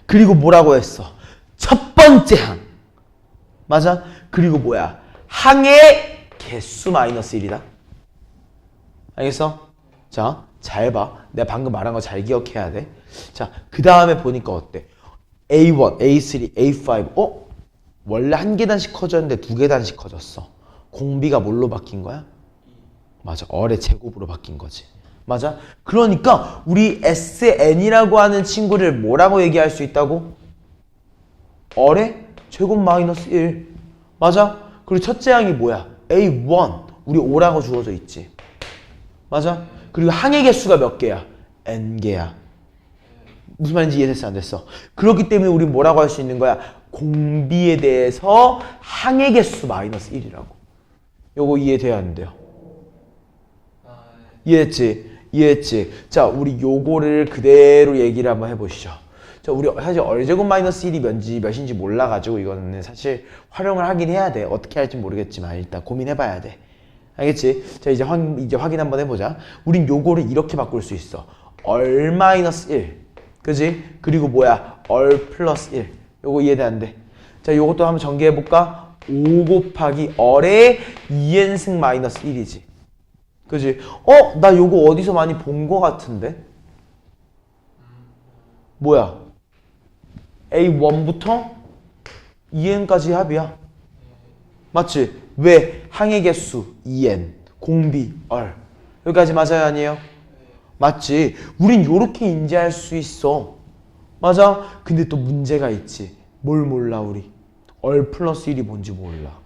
그리고 뭐라고 했어? 첫 번째 항. 맞아? 그리고 뭐야? 항의 개수 -1이다. 알겠어? 자, 잘 봐. 내가 방금 말한 거 잘 기억해야 돼. 자, 그 다음에 보니까 어때? A1, A3, A5. 원래 한 계단씩 커졌는데 두 계단씩 커졌어. 공비가 뭘로 바뀐 거야? 맞아. 어뢰 제곱으로 바뀐 거지. 맞아? 그러니까 우리 SN이라고 하는 친구를 뭐라고 얘기할 수 있다고? 어뢰 제곱 -1. 맞아? 그리고 첫째 항이 뭐야? A1. 우리 5라고 주어져 있지. 맞아? 그리고 항의 개수가 몇 개야? n개야. 무슨 말인지 이해됐어, 안 됐어? 그렇기 때문에 우리 뭐라고 할 수 있는 거야? 공비에 대해서 항의 개수 -1이라고. 요거 이해돼야 안 돼요? 이해했지? 이해했지? 자, 우리 요거를 그대로 얘기를 한번 해보시죠. 자, 우리 사실 얼제곱 -1이 몇인지 몰라가지고 이거는 사실 활용을 하긴 해야 돼. 어떻게 할지 모르겠지만 일단 고민해봐야 돼. 알겠지? 자, 이제 확인 한번 해보자. 우린 요거를 이렇게 바꿀 수 있어. 얼-1. 그지? 그리고 뭐야? 얼+1. 요거 이해돼 안 돼? 자, 요것도 한번 전개해볼까? 5 곱하기 얼의 2n승 -1이지. 그지? 나 요거 어디서 많이 본 거 같은데? 뭐야? A1부터 2n까지 합이야. 맞지? 왜? 항의 개수 2n, 공비, 얼. 여기까지 맞아요, 아니에요? 맞지? 우린 요렇게 인지할 수 있어. 맞아? 근데 또 문제가 있지. 뭘 몰라 우리? 얼 플러스 1이 뭔지 몰라.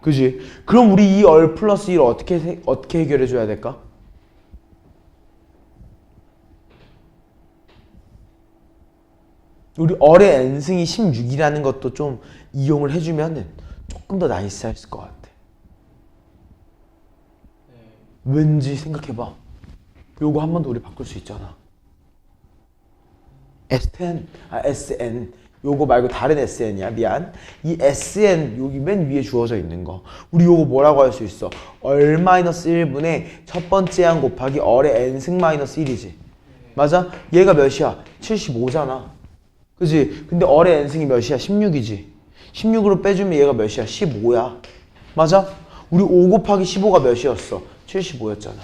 그지? 그럼 우리 이 얼 플러스 1을 어떻게 해결해 줘야 될까? 우리 얼의 n승이 16이라는 것도 좀 이용을 해주면은 조금 더 나이스할 것 같아. 왠지 생각해봐. 요거 한 번 더 우리 바꿀 수 있잖아. SN. 요거 말고 다른 SN이야. 미안. 이 SN 여기 맨 위에 주어져 있는 거. 우리 요거 뭐라고 할 수 있어? 얼 마이너스 1분의 첫 번째 항 곱하기 얼의 n승 마이너스 1이지. 맞아? 얘가 몇이야? 75잖아. 그지? 근데 얼의 n승이 몇이야? 16이지. 16으로 빼주면 얘가 몇이야? 15야. 맞아? 우리 5 곱하기 15가 몇이었어? 75였잖아.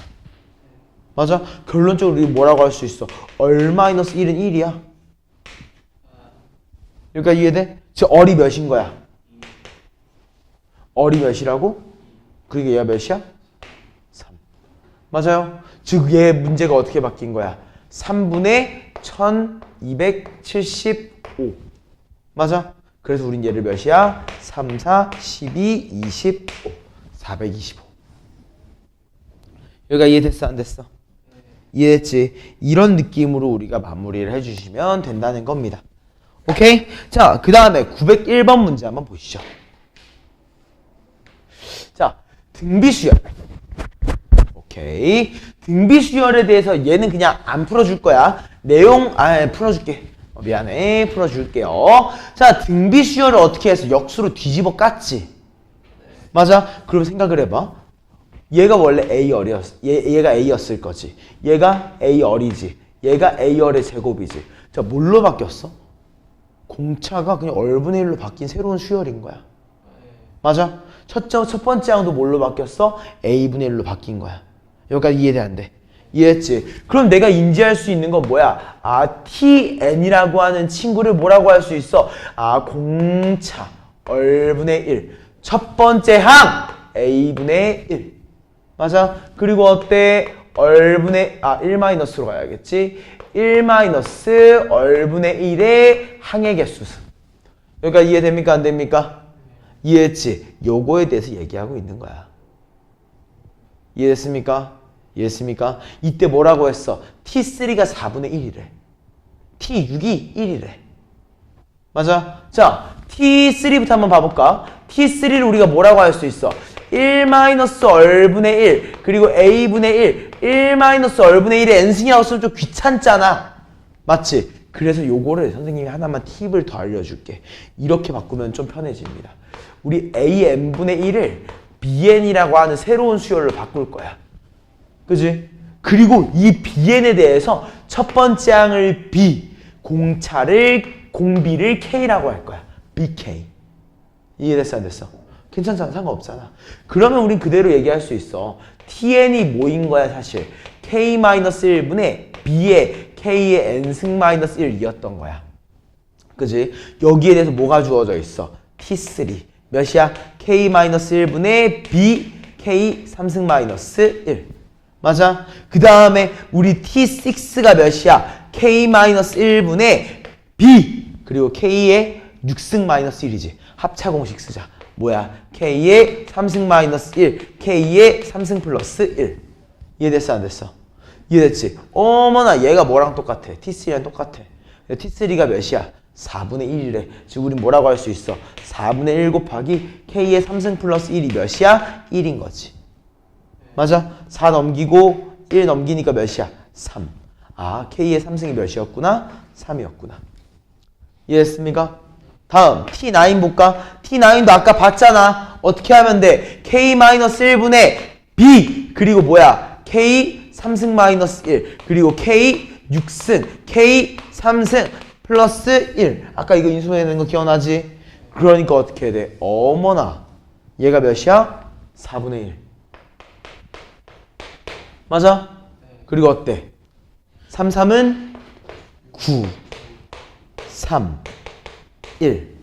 맞아? 결론적으로 우리 뭐라고 할 수 있어? 얼 마이너스 1은 1이야. 여기까지 이해돼? 지금 얼이 몇인 거야? 얼이 몇이라고? 그러니까 얘가 몇이야? 3. 맞아요? 즉 얘 문제가 어떻게 바뀐 거야? 3분의 1275. 맞아? 그래서 우린 얘를 몇이야? 3, 4, 12, 25. 425. 여기가 이해됐어? 안 됐어? 이해됐지? 이런 느낌으로 우리가 마무리를 해주시면 된다는 겁니다. 오케이? 자, 그 다음에 901번 문제 한번 보시죠. 자, 등비수열. 오케이. 등비수열에 대해서 얘는 그냥 안 풀어줄 거야. 내용, 풀어줄게. 미안해. 풀어줄게요. 자, 등비수열을 어떻게 해서 역수로 뒤집어 깠지? 맞아? 그럼 생각을 해봐. 얘가 원래 얘가 A였을 거지. 얘가 A열이지. 얘가 A열의 제곱이지. 자, 뭘로 바뀌었어? 공차가 그냥 얼분의 1로 바뀐 새로운 수열인 거야. 맞아? 첫 번째 항도 뭘로 바뀌었어? A분의 1로 바뀐 거야. 여기까지 이해돼 안 돼? 이해했지? 그럼 내가 인지할 수 있는 건 뭐야? TN이라고 하는 친구를 뭐라고 할 수 있어? 공차 얼분의 1. 첫 번째 항 A분의 1. 맞아? 그리고 어때? 얼분의 1-로 가야겠지? 1 마이너스 얼분의 1의 항의 개수수. 여기까지 이해됩니까? 안 됩니까? 이해했지? 요거에 대해서 얘기하고 있는 거야. 이해됐습니까? 이해했습니까? 이때 뭐라고 했어? T3가 4분의 1이래. T6이 1이래. 맞아? 자, T3부터 한번 봐볼까? T3를 우리가 뭐라고 할 수 있어? 1 마이너스 얼분의 1 그리고 A분의 1 마이너스 얼분의 1의 n승이라고 쓰면 좀 귀찮잖아. 맞지? 그래서 요거를 선생님이 하나만 팁을 더 알려줄게. 이렇게 바꾸면 좀 편해집니다. 우리 AN분의 1을 BN이라고 하는 새로운 수열로 바꿀 거야. 그지? 그리고 이 BN에 대해서 첫 번째 항을 B, 공비를 K라고 할 거야. BK. 이해됐어? 안 됐어? 괜찮잖아. 상관없잖아. 그러면 우린 그대로 얘기할 수 있어. TN이 뭐인 거야 사실? K-1분의 B의 K의 N승 마이너스 1이었던 거야. 그지? 여기에 대해서 뭐가 주어져 있어? T3. 몇이야? K-1분의 B K 3승 마이너스 1. 맞아? 그 다음에 우리 T6가 몇이야? K-1분의 B 그리고 K의 6승 마이너스 1이지. 합차 공식 쓰자. 뭐야? K의 3승 마이너스 1, K의 3승 플러스 1. 이해됐어? 안 됐어? 이해됐지? 어머나 얘가 뭐랑 똑같아? T3랑 똑같아. T3가 몇이야? 4분의 1이래. 즉 우린 뭐라고 할 수 있어? 4분의 1 곱하기 K의 3승 플러스 1이 몇이야? 1인 거지. 맞아? 4 넘기고 1 넘기니까 몇이야? 3. K의 3승이 몇이었구나? 3이었구나. 이해했습니까? 다음 T9 볼까? T9도 아까 봤잖아. 어떻게 하면 돼? K-1분의 B 그리고 뭐야? K 3승 마이너스 1 그리고 K 6승 K 3승 플러스 1. 아까 이거 인수해낸 거 기억나지? 그러니까 어떻게 해야 돼? 어머나 얘가 몇이야? 4분의 1. 맞아? 그리고 어때? 3, 3은 9 3 1.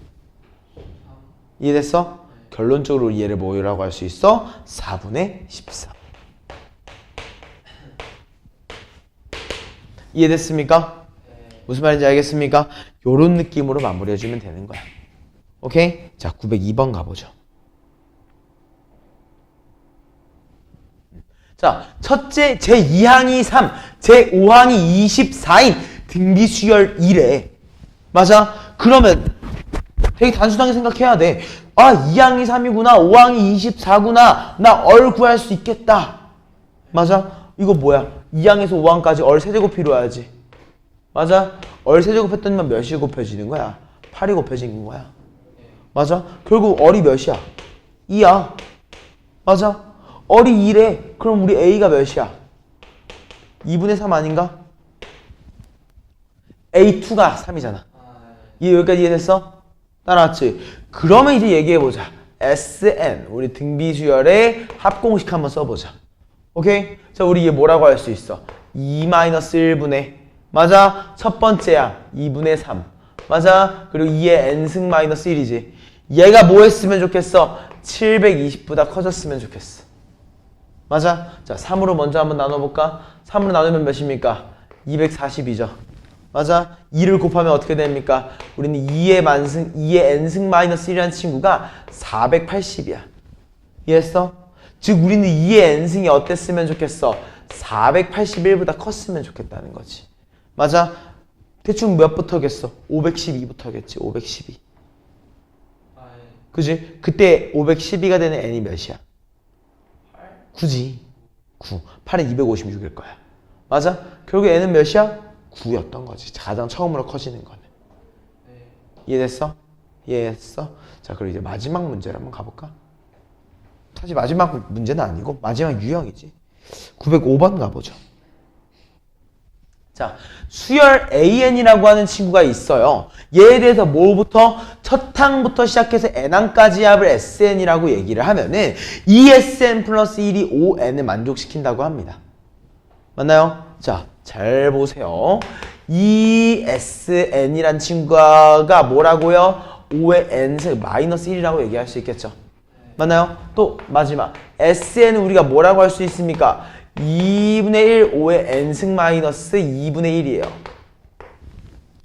이해됐어? 결론적으로 얘를 뭐라고 할 수 있어? 4분의 14. 이해됐습니까? 네. 무슨 말인지 알겠습니까? 요런 느낌으로 마무리해주면 되는 거야. 오케이? 자, 902번 가보죠. 자, 첫째, 제2항이 3, 제5항이 24인 등비수열 1에. 맞아? 그러면 되게 단순하게 생각해야 돼. 아, 2항이 3이구나, 5항이 24구나, 나 얼 구할 수 있겠다. 맞아? 이거 뭐야? 2항에서 5항까지 얼 세제곱 필요하지. 맞아? 얼 세제곱 했더니만 몇이 곱해지는 거야? 8이 곱해지는 거야. 맞아? 결국 얼이 몇이야? 2야. 맞아? 얼이 2래. 그럼 우리 A가 몇이야? 2분의 3 아닌가? A2가 3이잖아. 이해 여기까지 이해됐어? 따라왔지? 그러면 이제 얘기해보자. SN, 우리 등비수열의 합공식 한번 써보자. 오케이? 자, 우리 이게 뭐라고 할 수 있어? 2-1분의, 맞아? 첫 번째야. 2분의 3. 맞아? 그리고 2의 n승 마이너스 1이지. 얘가 뭐 했으면 좋겠어? 720보다 커졌으면 좋겠어. 맞아? 자, 3으로 먼저 한번 나눠볼까? 3으로 나누면 몇입니까? 240이죠. 맞아? 2를 곱하면 어떻게 됩니까? 우리는 2의 n승 마이너스 1이라는 친구가 480이야. 이해했어? 즉 우리는 2의 n승이 어땠으면 좋겠어? 481보다 컸으면 좋겠다는 거지. 맞아? 대충 몇부터겠어? 512부터겠지. 512. 그지? 그때 512가 되는 n이 몇이야? 9지. 9. 8은 256일 거야. 맞아? 결국 n은 몇이야? 9였던 거지. 가장 처음으로 커지는 거는. 네. 이해됐어? 이해했어? 자, 그리고 이제 마지막 문제를 한번 가볼까? 사실 마지막 문제는 아니고 마지막 유형이지. 905번 가보죠. 자, 수열 AN이라고 하는 친구가 있어요. 얘에 대해서 뭐부터? 첫 항부터 시작해서 n항까지 합을 SN이라고 얘기를 하면은 2SN 플러스 1이 5N을 만족시킨다고 합니다. 맞나요? 자, 잘 보세요. 이 SN이란 친구가 뭐라고요? 5의 n 마이너스 1이라고 얘기할 수 있겠죠. 맞나요? 또 마지막 SN은 우리가 뭐라고 할 수 있습니까? 2분의 1 5의 n승 마이너스 2분의 1이에요.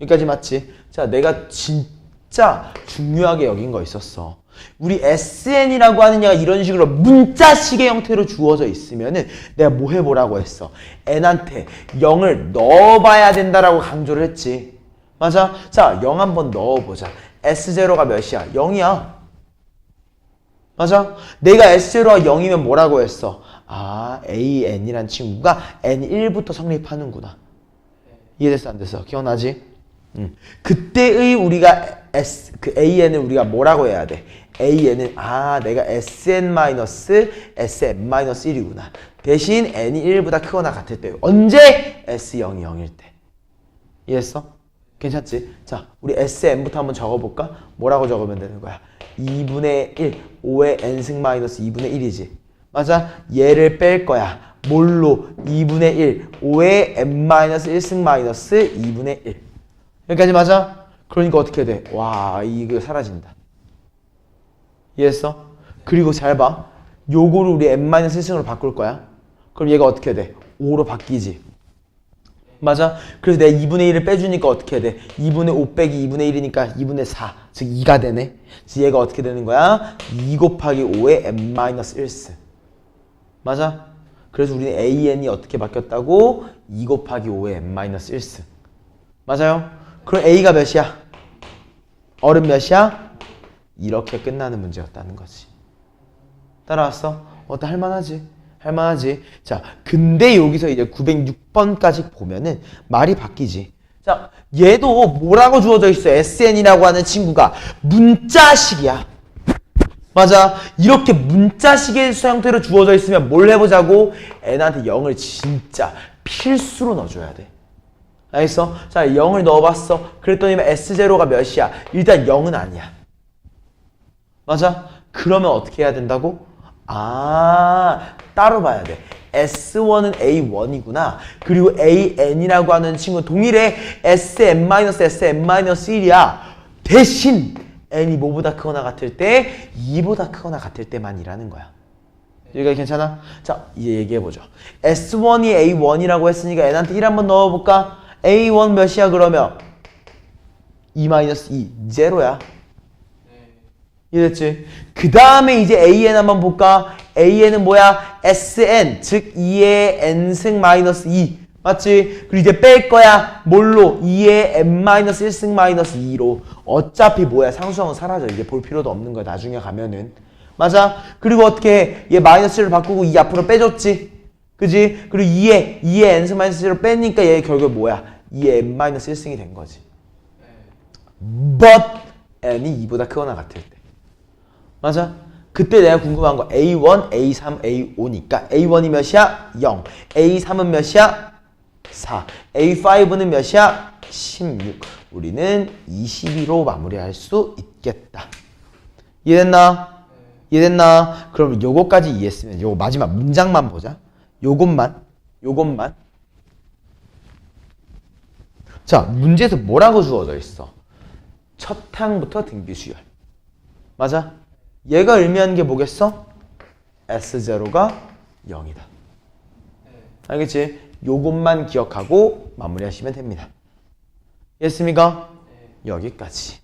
여기까지 맞지? 자, 내가 진짜 중요하게 여긴 거 있었어. 우리 SN이라고 하는 얘가 이런 식으로 문자식의 형태로 주어져 있으면은 내가 뭐 해보라고 했어? n한테 0을 넣어봐야 된다라고 강조를 했지. 맞아? 자, 0 한번 넣어보자. S0가 몇이야? 0이야. 맞아? 내가 S0가 0이면 뭐라고 했어? 아, AN이란 친구가 N1부터 성립하는구나. 이해됐어? 안 됐어? 기억나지? 그때의 우리가 그 AN을 우리가 뭐라고 해야 돼? AN은 내가 SN-SM-1이구나. 대신 N이 1보다 크거나 같을 때. 언제? S0이 0일 때. 이해했어? 괜찮지? 자, 우리 SN부터 한번 적어볼까? 뭐라고 적으면 되는 거야? 2분의 1, 5의 n승 마이너스 2분의 1이지. 맞아? 얘를 뺄 거야. 뭘로? 2분의 1, 5의 n 마이너스 1승 마이너스 2분의 1. 여기까지 맞아? 그러니까 어떻게 돼? 와, 이거 사라진다. 이해했어? 그리고 잘 봐. 요거를 우리 n-1승으로 바꿀 거야. 그럼 얘가 어떻게 돼? 5로 바뀌지. 맞아? 그래서 내가 2분의 1을 빼주니까 어떻게 돼? 2분의 5 빼기 2분의 1이니까 2분의 4. 즉 2가 되네. 그래서 얘가 어떻게 되는 거야? 2 곱하기 5의 n-1승. 맞아? 그래서 우리는 AN이 어떻게 바뀌었다고? 2 곱하기 5의 n-1승. 맞아요? 그럼 A가 몇이야? 얼은 몇이야? 이렇게 끝나는 문제였다는 거지. 따라왔어? 어때? 할만하지? 할만하지? 자, 근데 여기서 이제 906번까지 보면은 말이 바뀌지. 자, 얘도 뭐라고 주어져 있어? SN이라고 하는 친구가 문자식이야. 맞아. 이렇게 문자식의 형태로 주어져 있으면 뭘 해보자고? n한테 0을 진짜 필수로 넣어줘야 돼. 알겠어? 자, 0을 넣어봤어. 그랬더니 S0가 몇이야? 일단 0은 아니야. 맞아? 그러면 어떻게 해야 된다고? 따로 봐야 돼. S1은 A1이구나. 그리고 AN이라고 하는 친구는 동일해. SM-SM-1이야. 대신 n이 뭐보다 크거나 같을 때 2보다 크거나 같을 때만이라는 거야. 여기가 괜찮아? 자, 이제 얘기해보죠. S1이 A1이라고 했으니까 n한테 1 한번 넣어볼까? A1 몇이야 그러면? 2-2 제로야. 네. 이해됐지? 그 다음에 이제 AN 한번 볼까? AN은 뭐야? SN 즉 2의 N승 마이너스 2 맞지? 그리고 이제 뺄 거야 뭘로? 2의 N 마이너스 1승 마이너스 2로 어차피 뭐야 상수항은 사라져 이제 볼 필요도 없는 거야 나중에 가면은 맞아? 그리고 어떻게 해? 얘 마이너스 1을 바꾸고 2 앞으로 빼줬지? 그지? 그리고 2의 N승 마이너스 1을 빼니까 얘 결국 뭐야? 2의 N 마이너스 1승이 된 거지 but N이 2보다 크거나 같을 때 맞아? 그때 내가 궁금한 거 A1, A3, A5니까 A1이 몇이야? 0 A3은 몇이야? 4 A5는 몇이야? 16 우리는 22로 마무리할 수 있겠다 이해됐나? 이해됐나? 그럼 요거까지 이해했으면 요거 마지막 문장만 보자 요것만 자 문제에서 뭐라고 주어져 있어? 첫 항부터 등비수열 맞아? 얘가 의미하는 게 뭐겠어? S0가 0이다. 알겠지? 요것만 기억하고 마무리하시면 됩니다. 이해했습니까? 여기까지.